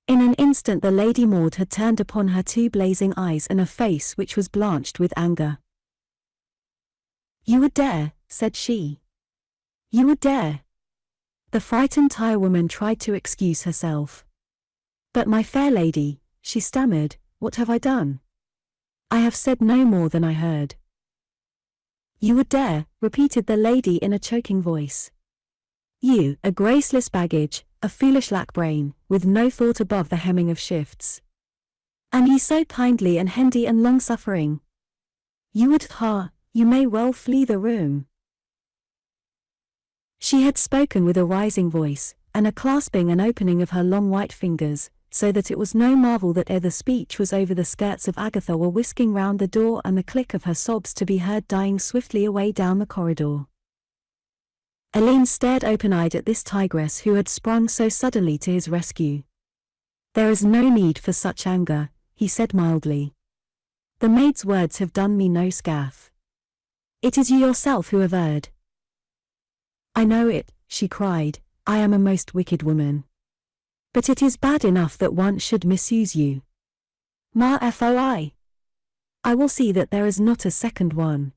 In an instant the Lady Maud had turned upon her 2 blazing eyes and a face which was blanched with anger. "You would dare," said she. "You would dare." The frightened tirewoman tried to excuse herself. "But my fair lady," she stammered, "what have I done? I have said no more than I heard." "You would dare," repeated the lady in a choking voice. "You, a graceless baggage, a foolish lack-brain, with no thought above the hemming of shifts. And he so kindly and handy and long-suffering. You would, you may well flee the room." She had spoken with a rising voice, and a clasping and opening of her long white fingers, so that it was no marvel that ere the speech was over the skirts of Agatha were whisking round the door and the click of her sobs to be heard dying swiftly away down the corridor. Alleyne stared open-eyed at this tigress who had sprung so suddenly to his rescue. "There is no need for such anger," he said mildly. "The maid's words have done me no scathe. It is you yourself who have erred." "I know it," she cried, "I am a most wicked woman. But it is bad enough that one should misuse you. Ma foi. I will see that there is not a second one.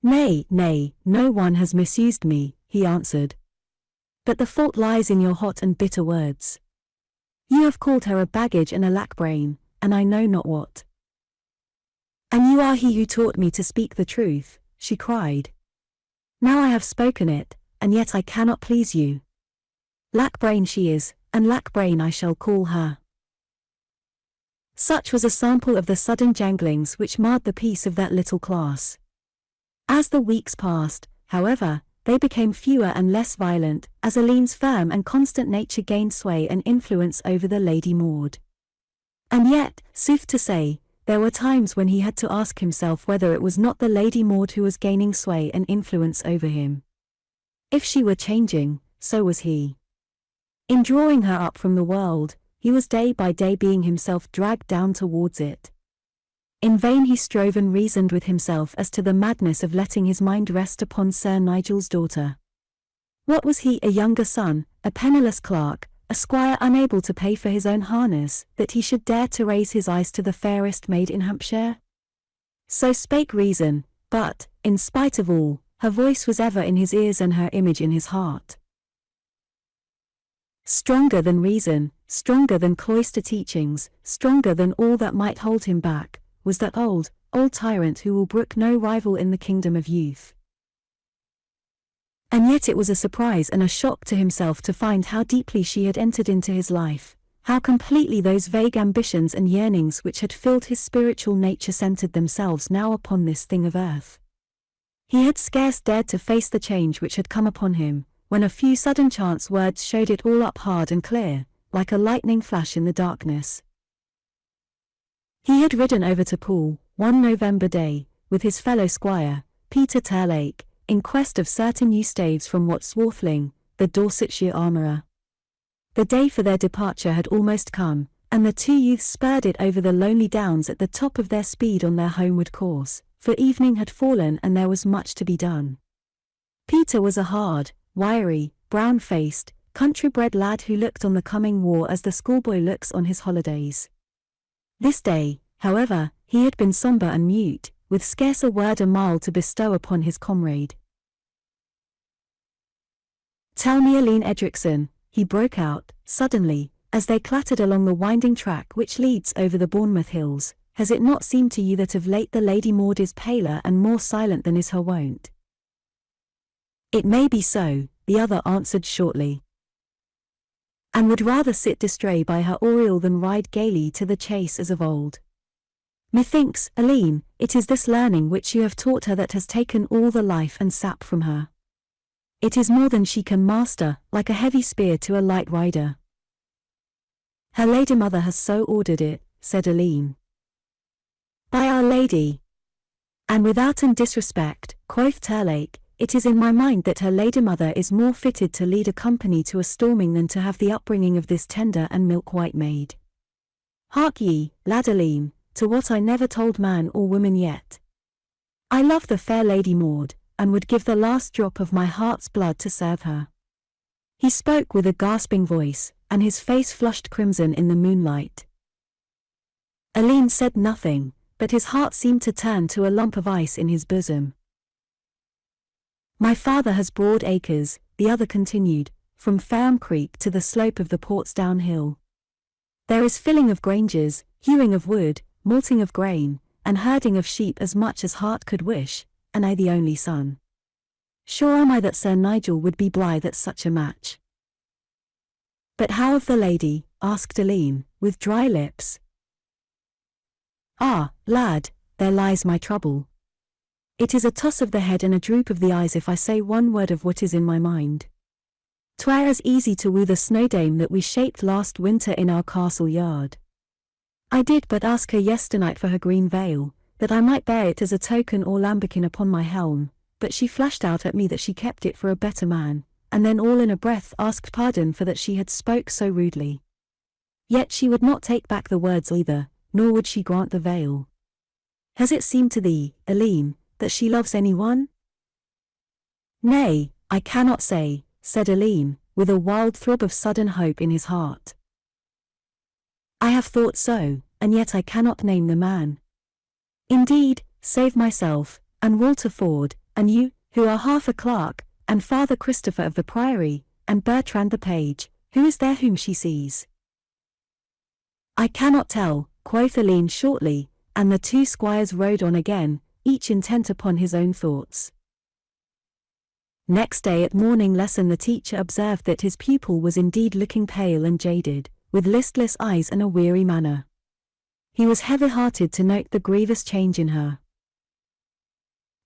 Nay, nay, no one has misused me, he answered. But the fault lies in your hot and bitter words. You have called her a baggage and a lack-brain, and I know not what. And you are he who taught me to speak the truth, she cried. Now I have spoken it, and yet I cannot please you. Lack-brain she is, and lack-brain I shall call her. Such was a sample of the sudden janglings which marred the peace of that little class. As the weeks passed, however, they became fewer and less violent, as Alleyne's firm and constant nature gained sway and influence over the Lady Maud. And yet, sooth to say, there were times when he had to ask himself whether it was not the Lady Maud who was gaining sway and influence over him. If she were changing, so was he. In drawing her up from the world, he was day by day being himself dragged down towards it. In vain he strove and reasoned with himself as to the madness of letting his mind rest upon Sir Nigel's daughter. What was he, a younger son, a penniless clerk, a squire unable to pay for his own harness, that he should dare to raise his eyes to the fairest maid in Hampshire? So spake reason, but, in spite of all, her voice was ever in his ears and her image in his heart. Stronger than reason, stronger than cloister teachings, stronger than all that might hold him back, was that old tyrant who will brook no rival in the kingdom of youth. And yet it was a surprise and a shock to himself to find how deeply she had entered into his life, how completely those vague ambitions and yearnings which had filled his spiritual nature centered themselves now upon this thing of earth. He had scarce dared to face the change which had come upon him, when a few sudden chance words showed it all up hard and clear, like a lightning flash in the darkness. He had ridden over to Poole, one November day, with his fellow squire, Peter Terlake, in quest of certain new staves from Wat Swarthling, the Dorsetshire armourer. The day for their departure had almost come, and the two youths spurred it over the lonely downs at the top of their speed on their homeward course, for evening had fallen and there was much to be done. Peter was a hard, wiry, brown-faced, country-bred lad who looked on the coming war as the schoolboy looks on his holidays. This day, however, he had been sombre and mute, with scarce a word a mile to bestow upon his comrade. "Tell me, Alleyne Edricson," he broke out, suddenly, as they clattered along the winding track which leads over the Bournemouth hills, "has it not seemed to you that of late the Lady Maud is paler and more silent than is her wont?" "It may be so," the other answered shortly. "And would rather sit distrait by her oriel than ride gaily to the chase as of old. Methinks, Alleyne, it is this learning which you have taught her that has taken all the life and sap from her. It is more than she can master, like a heavy spear to a light rider." "Her lady mother has so ordered it," said Alleyne. "By Our Lady! And without an disrespect," quoth Terlake, "it is in my mind that her lady mother is more fitted to lead a company to a storming than to have the upbringing of this tender and milk-white maid. Hark ye, lad Alleyne, to what I never told man or woman yet. I love the fair Lady Maud, and would give the last drop of my heart's blood to serve her." He spoke with a gasping voice, and his face flushed crimson in the moonlight. Alleyne said nothing, but his heart seemed to turn to a lump of ice in his bosom. "My father has broad acres," the other continued, "from Fareham Creek to the slope of the Portsdown Hill. There is filling of granges, hewing of wood, malting of grain, and herding of sheep as much as heart could wish, and I the only son. Sure am I that Sir Nigel would be blithe at such a match." "But how of the lady?" asked Alleyne, with dry lips. "Ah, lad, there lies my trouble. It is a toss of the head and a droop of the eyes if I say one word of what is in my mind. 'Twere as easy to woo the snow dame that we shaped last winter in our castle yard. I did but ask her yesternight for her green veil, that I might bear it as a token or lambrequin upon my helm, but she flashed out at me that she kept it for a better man, and then all in a breath asked pardon for that she had spoke so rudely. Yet she would not take back the words either, nor would she grant the veil. Has it seemed to thee, Alleyne, that she loves any one?" "Nay, I cannot say," said Alleyne, with a wild throb of sudden hope in his heart. "I have thought so, and yet I cannot name the man. Indeed, save myself, and Vol.4, and you, who are half a clerk, and Father Christopher of the Priory, and Bertrand the page, who is there whom she sees? I cannot tell, quoth Alleyne shortly, and the two squires rode on again, each intent upon his own thoughts. Next day at morning lesson the teacher observed that his pupil was indeed looking pale and jaded, with listless eyes and a weary manner. He was heavy-hearted to note the grievous change in her.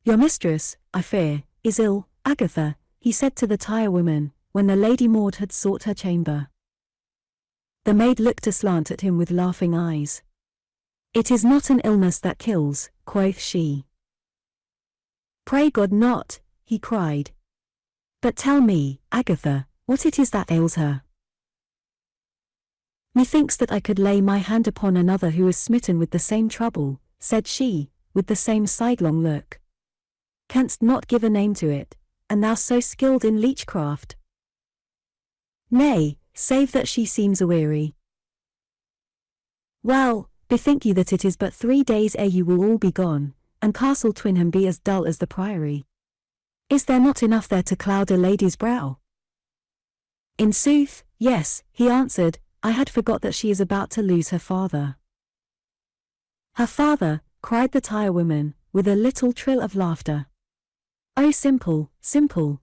Your mistress, I fear, is ill, Agatha, he said to the tirewoman, when the Lady Maud had sought her chamber. The maid looked aslant at him with laughing eyes. It is not an illness that kills, quoth she. Pray God not, he cried. But tell me, Agatha, what it is that ails her. Methinks that I could lay my hand upon another who is smitten with the same trouble, said she, with the same sidelong look. Canst not give a name to it, and thou so skilled in leechcraft? Nay, save that she seems aweary. Well, bethink you that it is but 3 days ere you will all be gone, and Castle Twynham be as dull as the Priory. Is there not enough there to cloud a lady's brow? In sooth, yes, he answered, I had forgot that she is about to lose her father. Her father, cried the tirewoman, with a little trill of laughter. Oh simple, simple.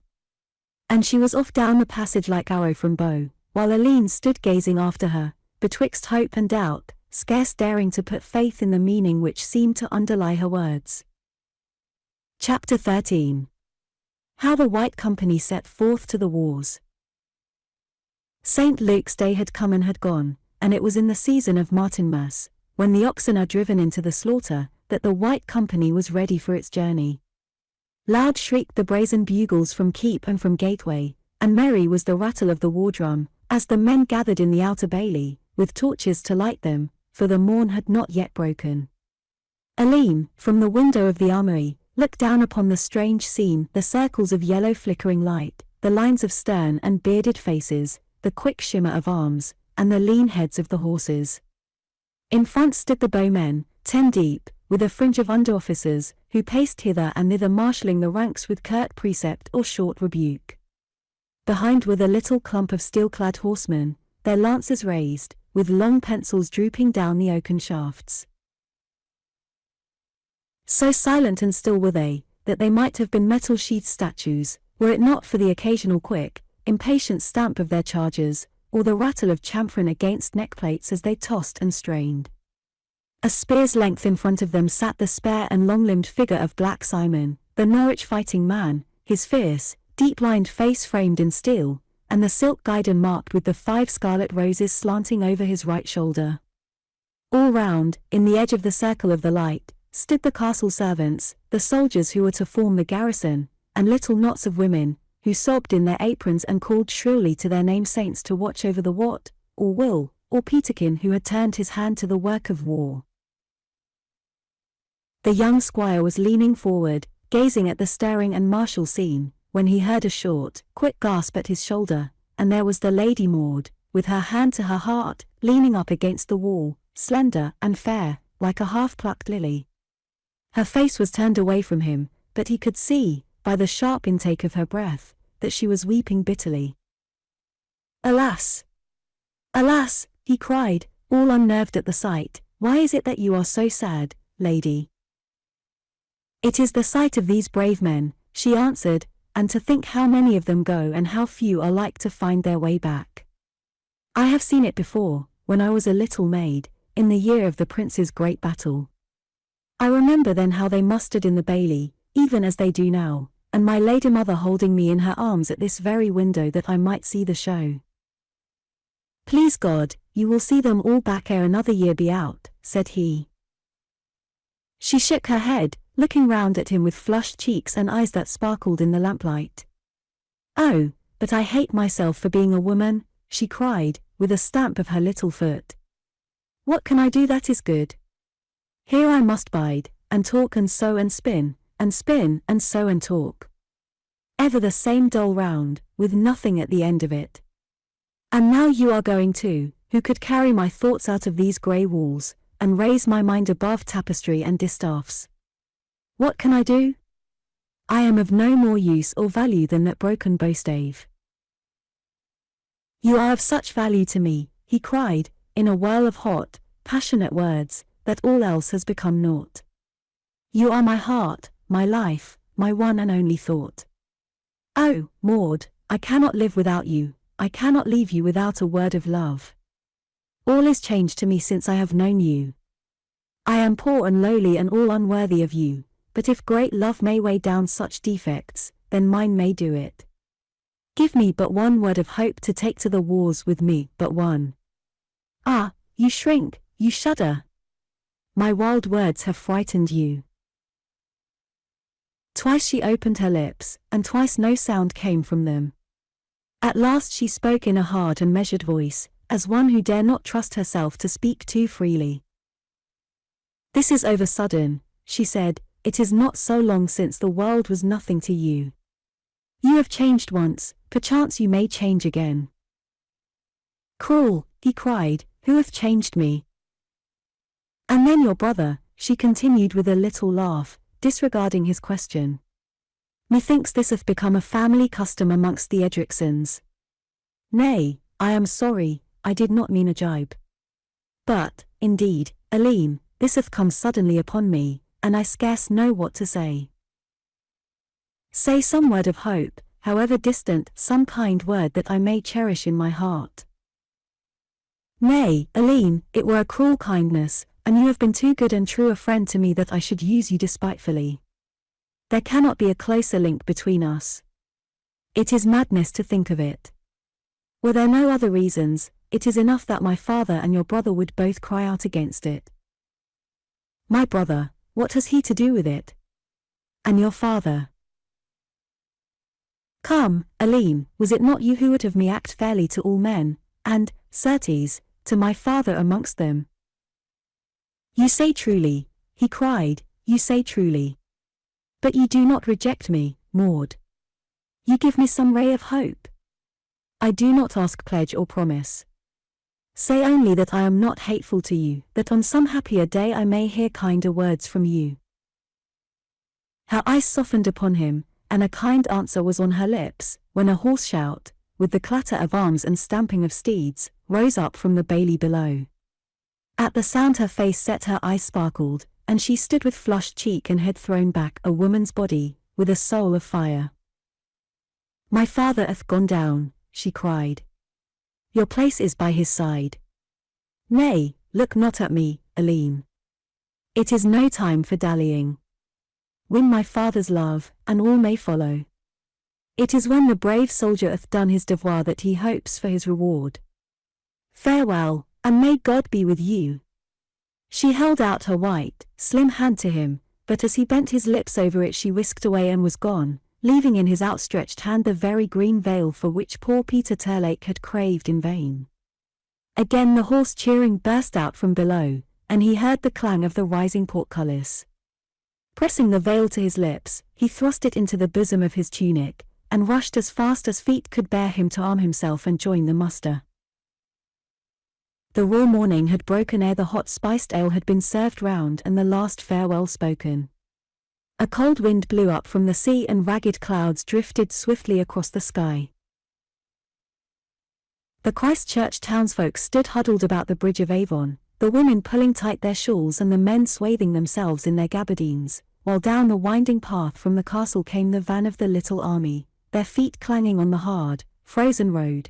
And she was off down the passage like arrow from bow, while Alleyne stood gazing after her, betwixt hope and doubt, scarce daring to put faith in the meaning which seemed to underlie her words. Chapter 13. How the White Company set forth to the wars. St. Luke's Day had come and had gone, and it was in the season of Martinmas, when the oxen are driven into the slaughter, that the White Company was ready for its journey. Loud shrieked the brazen bugles from keep and from gateway, and merry was the rattle of the war drum, as the men gathered in the outer bailey, with torches to light them, for the morn had not yet broken. Alleyne, from the window of the armory, looked down upon the strange scene, the circles of yellow flickering light, the lines of stern and bearded faces, the quick shimmer of arms, and the lean heads of the horses. In front stood the bowmen, 10 deep, with a fringe of under-officers, who paced hither and thither marshalling the ranks with curt precept or short rebuke. Behind were the little clump of steel-clad horsemen, their lances raised, with long pencils drooping down the oaken shafts. So silent and still were they, that they might have been metal-sheathed statues, were it not for the occasional quick, impatient stamp of their chargers, or the rattle of chamfron against neckplates as they tossed and strained. A spear's length in front of them sat the spare and long-limbed figure of Black Simon, the Norwich fighting man, his fierce, deep-lined face framed in steel, and the silk guidon marked with the 5 scarlet roses slanting over his right shoulder. All round, in the edge of the circle of the light, stood the castle servants, the soldiers who were to form the garrison, and little knots of women, who sobbed in their aprons and called shrilly to their name saints to watch over the Wat, or Will, or Peterkin who had turned his hand to the work of war. The young squire was leaning forward, gazing at the stirring and martial scene, when he heard a short, quick gasp at his shoulder, and there was the Lady Maud, with her hand to her heart, leaning up against the wall, slender and fair, like a half-plucked lily. Her face was turned away from him, but he could see, by the sharp intake of her breath, that she was weeping bitterly. Alas! Alas! He cried, all unnerved at the sight, why is it that you are so sad, lady? It is the sight of these brave men, she answered, and to think how many of them go and how few are like to find their way back. I have seen it before, when I was a little maid, in the year of the prince's great battle. I remember then how they mustered in the bailey, even as they do now, and my lady mother holding me in her arms at this very window that I might see the show. Please God, you will see them all back ere another year be out, said he. She shook her head, looking round at him with flushed cheeks and eyes that sparkled in the lamplight. Oh, but I hate myself for being a woman, she cried, with a stamp of her little foot. What can I do that is good? Here I must bide, and talk and sew and spin, and sew and talk. Ever the same dull round, with nothing at the end of it. And now you are going too, who could carry my thoughts out of these grey walls, and raise my mind above tapestry and distaffs. What can I do? I am of no more use or value than that broken bowstave. You are of such value to me, he cried, in a whirl of hot, passionate words, that all else has become naught. You are my heart, my life, my one and only thought. Oh, Maud, I cannot live without you, I cannot leave you without a word of love. All is changed to me since I have known you. I am poor and lowly and all unworthy of you, but if great love may weigh down such defects, then mine may do it. Give me but one word of hope to take to the wars with me, but one. Ah, you shrink, you shudder. My wild words have frightened you. Twice she opened her lips, and twice no sound came from them. At last she spoke in a hard and measured voice, as one who dare not trust herself to speak too freely. This is over sudden, she said, it is not so long since the world was nothing to you. You have changed once, perchance you may change again. Cruel, he cried, who hath changed me? And then your brother, she continued with a little laugh, disregarding his question. Methinks this hath become a family custom amongst the Edricsons. Nay, I am sorry, I did not mean a jibe. But, indeed, Alleyne, this hath come suddenly upon me, and I scarce know what to say. Say some word of hope, however distant, some kind word that I may cherish in my heart. Nay, Alleyne, it were a cruel kindness, and you have been too good and true a friend to me that I should use you despitefully. There cannot be a closer link between us. It is madness to think of it. Were there no other reasons, it is enough that my father and your brother would both cry out against it. My brother, what has he to do with it? And your father? Come, Alleyne, was it not you who would have me act fairly to all men, and, certes, to my father amongst them? You say truly, he cried, you say truly. But you do not reject me, Maud. You give me some ray of hope. I do not ask pledge or promise. Say only that I am not hateful to you, that on some happier day I may hear kinder words from you. Her eyes softened upon him, and a kind answer was on her lips, when a hoarse shout, with the clatter of arms and stamping of steeds, rose up from the bailey below. At the sound her face set, her eyes sparkled, and she stood with flushed cheek and head thrown back, a woman's body, with a soul of fire. My father hath gone down, she cried. Your place is by his side. Nay, look not at me, Alleyne. It is no time for dallying. Win my father's love, and all may follow. It is when the brave soldier hath done his devoir that he hopes for his reward. Farewell, and may God be with you. She held out her white, slim hand to him, but as he bent his lips over it she whisked away and was gone, leaving in his outstretched hand the very green veil for which poor Peter Terlake had craved in vain. Again the hoarse cheering burst out from below, and he heard the clang of the rising portcullis. Pressing the veil to his lips, he thrust it into the bosom of his tunic, and rushed as fast as feet could bear him to arm himself and join the muster. The raw morning had broken ere the hot spiced ale had been served round and the last farewell spoken. A cold wind blew up from the sea and ragged clouds drifted swiftly across the sky. The Christchurch townsfolk stood huddled about the bridge of Avon, the women pulling tight their shawls and the men swathing themselves in their gabardines, while down the winding path from the castle came the van of the little army, their feet clanging on the hard, frozen road.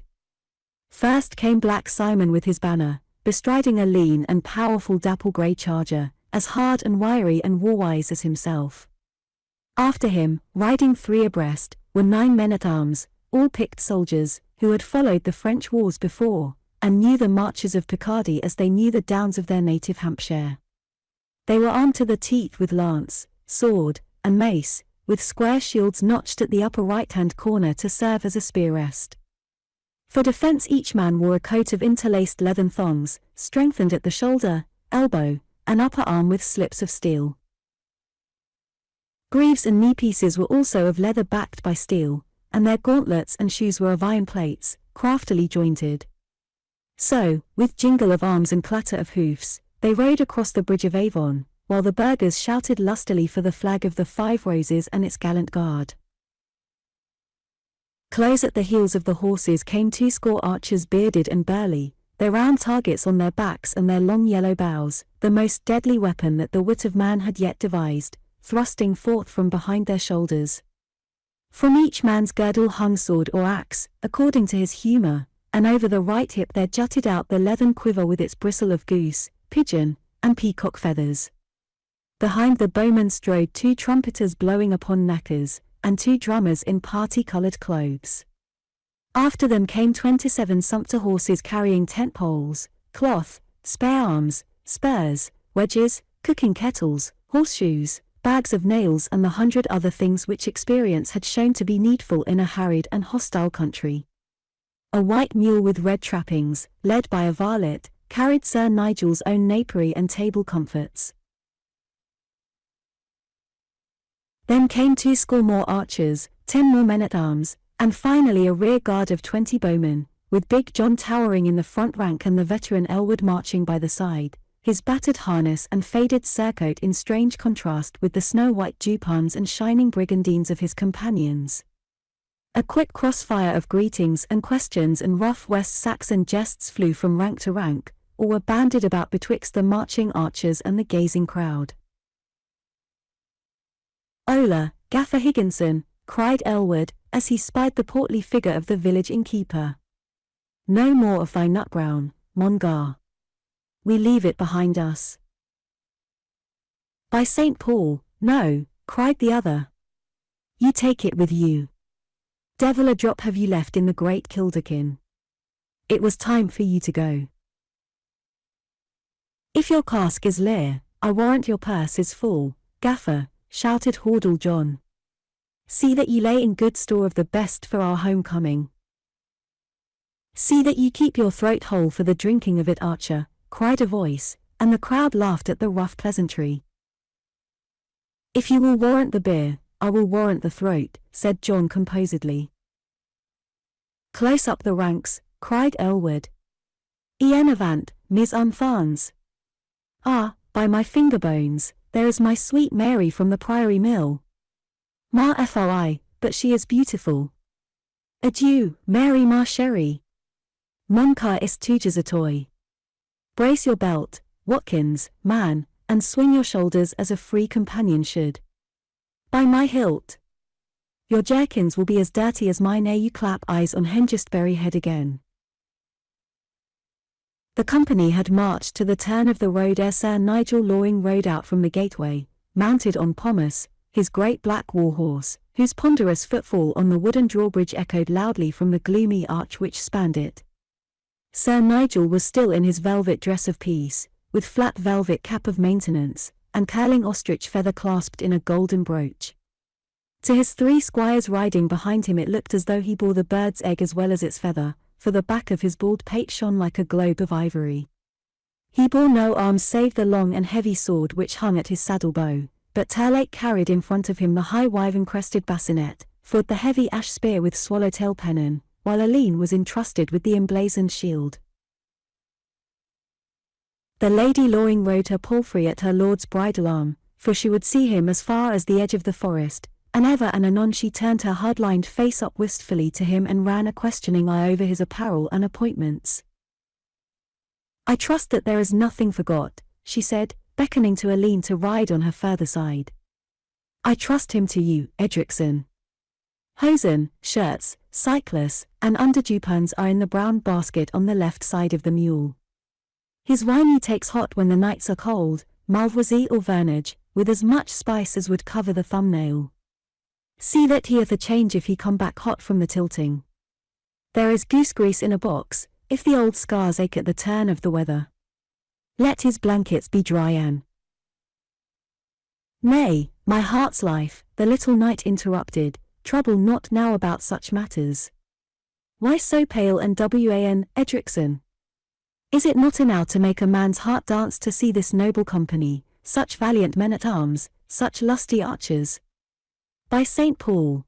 First came Black Simon with his banner, bestriding a lean and powerful dapple-grey charger, as hard and wiry and war-wise as himself. After him, riding three abreast, were 9 men-at-arms, all picked soldiers, who had followed the French wars before, and knew the marches of Picardy as they knew the downs of their native Hampshire. They were armed to the teeth with lance, sword, and mace, with square shields notched at the upper right-hand corner to serve as a spear rest. For defence each man wore a coat of interlaced leathern thongs, strengthened at the shoulder, elbow, and upper arm with slips of steel. Greaves and knee-pieces were also of leather backed by steel, and their gauntlets and shoes were of iron plates, craftily jointed. So, with jingle of arms and clatter of hoofs, They rode across the bridge of Avon, while the burghers shouted lustily for the flag of the 5 Roses and its gallant guard. Close at the heels of the horses came 20 archers bearded and burly, their round targets on their backs and their long yellow bows, the most deadly weapon that the wit of man had yet devised, thrusting forth from behind their shoulders. From each man's girdle hung sword or axe, according to his humour, and over the right hip there jutted out the leathern quiver with its bristle of goose, pigeon, and peacock feathers. Behind the bowmen strode 2 trumpeters blowing upon knackers, and 2 drummers in party-coloured clothes. After them came 27 sumpter horses carrying tent poles, cloth, spare arms, spurs, wedges, cooking kettles, horseshoes, bags of nails and the 100 other things which experience had shown to be needful in a harried and hostile country. A white mule with red trappings, led by a varlet, carried Sir Nigel's own napery and table comforts. Then came 20 more archers, 10 more men-at-arms, and finally a rear guard of 20 bowmen, with Big John towering in the front rank and the veteran Aylward marching by the side, his battered harness and faded surcoat in strange contrast with the snow-white jupons and shining brigandines of his companions. A quick crossfire of greetings and questions and rough West Saxon jests flew from rank to rank, or were banded about betwixt the marching archers and the gazing crowd. "Ola, Gaffer Higginson," cried Aylward, as he spied the portly figure of the village innkeeper. "No more of thy nut brown, mon gar. We leave it behind us." "By St. Paul, no," cried the other. "You take it with you. Devil a drop have you left in the great Kilderkin. It was time for you to go." "If your cask is leer, I warrant your purse is full, Gaffer," shouted Hordle John. "See that ye lay in good store of the best for our homecoming." "See that you keep your throat whole for the drinking of it, Archer," cried a voice, and the crowd laughed at the rough pleasantry. "If you will warrant the beer, I will warrant the throat," said John composedly. "Close up the ranks," cried Aylward. "Ien avant, mes enfants. Ah, by my finger bones, there is my sweet Mary from the Priory Mill. Ma foi, but she is beautiful. Adieu, Mary ma chérie. Mon car est toujours a toy. Brace your belt, Watkins, man, and swing your shoulders as a free companion should. By my hilt! Your jerkins will be as dirty as mine ere you clap eyes on Hengistbury Head again." The company had marched to the turn of the road ere Sir Nigel Loring rode out from the gateway, mounted on Pomace, his great black war-horse, whose ponderous footfall on the wooden drawbridge echoed loudly from the gloomy arch which spanned it. Sir Nigel was still in his velvet dress of peace, with flat velvet cap of maintenance, and curling ostrich feather clasped in a golden brooch. To his 3 squires riding behind him it looked as though he bore the bird's egg as well as its feather, for the back of his bald pate shone like a globe of ivory. He bore no arms save the long and heavy sword which hung at his saddle bow, but Terlake carried in front of him the high wyvern-crested bassinet, fought the heavy ash spear with swallowtail pennon, while Alleyne was entrusted with the emblazoned shield. The Lady Loring rode her palfrey at her lord's bridle arm, for she would see him as far as the edge of the forest, and ever and anon she turned her hard-lined face up wistfully to him and ran a questioning eye over his apparel and appointments. "I trust that there is nothing forgot," she said, beckoning to Alleyne to ride on her further side. "I trust him to you, Edricson. Hosen, shirts, cyclas, and underjupons are in the brown basket on the left side of the mule. His wine he takes hot when the nights are cold, Malvoisie or Vernage, with as much spice as would cover the thumbnail. See that he hath a change if he come back hot from the tilting. There is goose grease in a box, if the old scars ache at the turn of the weather. Let his blankets be dry and—" "Nay, my heart's life," the little knight interrupted, "trouble not now about such matters. Why so pale and wan, Edricson? Is it not enow to make a man's heart dance to see this noble company, such valiant men-at-arms, such lusty archers? By St. Paul!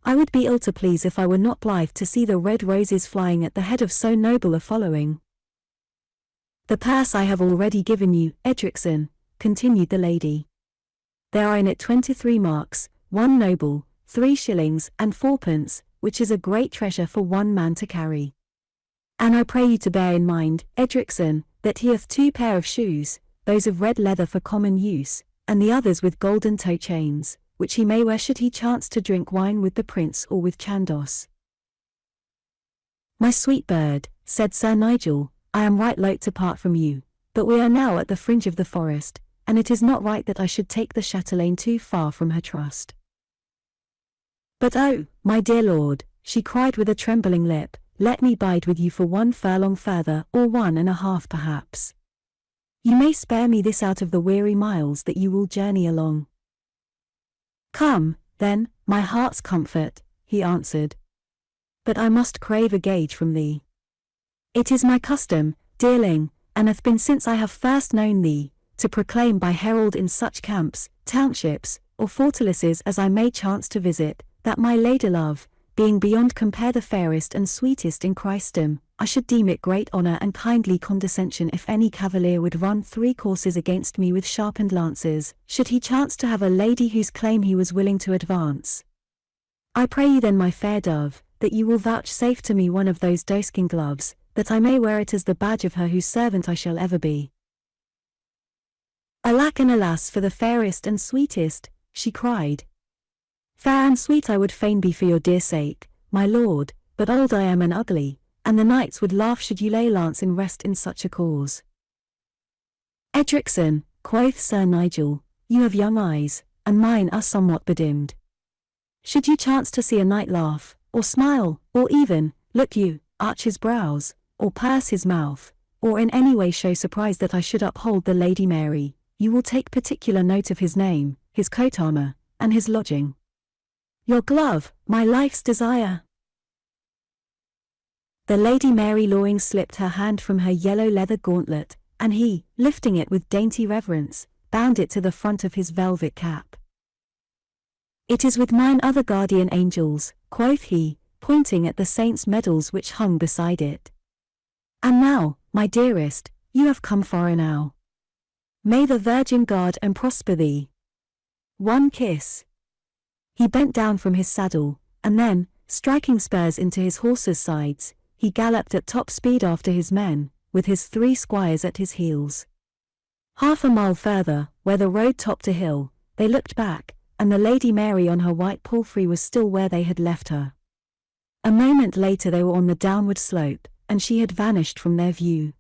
I would be ill to please if I were not blithe to see the red roses flying at the head of so noble a following." The purse I have already given you, Edricson, continued the lady. There are in it 23 marks, 1 noble, 3 shillings and 4pence, which is a great treasure for one man to carry. And I pray you to bear in mind, Edricson, that he hath 2 pair of shoes, those of red leather for common use, and the others with golden toe chains, which he may wear should he chance to drink wine with the prince or with Chandos. My sweet bird, said Sir Nigel, I am right loath to part from you, but we are now at the fringe of the forest, and it is not right that I should take the chatelaine too far from her trust. But oh, my dear lord, she cried with a trembling lip, let me bide with you for 1 furlong further, or 1.5 perhaps. You may spare me this out of the weary miles that you will journey along. Come, then, my heart's comfort, he answered. But I must crave a gage from thee. It is my custom, dearling, and hath been since I have first known thee, to proclaim by herald in such camps, townships, or fortalices as I may chance to visit, that my lady love, being beyond compare the fairest and sweetest in Christendom, I should deem it great honour and kindly condescension if any cavalier would run 3 courses against me with sharpened lances, should he chance to have a lady whose claim he was willing to advance. I pray you then, my fair dove, that you will vouchsafe to me one of those doeskin gloves, that I may wear it as the badge of her whose servant I shall ever be. Alack and alas for the fairest and sweetest, she cried. Fair and sweet I would fain be for your dear sake, my lord, but old I am and ugly, and the knights would laugh should you lay lance in rest in such a cause. Edricson, quoth Sir Nigel, you have young eyes, and mine are somewhat bedimmed. Should you chance to see a knight laugh, or smile, or even, look you, arch his brows, or purse his mouth, or in any way show surprise that I should uphold the Lady Mary, you will take particular note of his name, his coat armour, and his lodging. Your glove, my life's desire. The Lady Mary Loring slipped her hand from her yellow leather gauntlet, and he, lifting it with dainty reverence, bound it to the front of his velvet cap. It is with mine other guardian angels, quoth he, pointing at the saints' medals which hung beside it. And now, my dearest, you have come far enow. May the Virgin guard and prosper thee. 1 kiss. He bent down from his saddle, and then, striking spurs into his horse's sides, he galloped at top speed after his men, with his 3 squires at his heels. Half a mile further, where the road topped a hill, they looked back, and the Lady Mary on her white palfrey was still where they had left her. A moment later they were on the downward slope, and she had vanished from their view.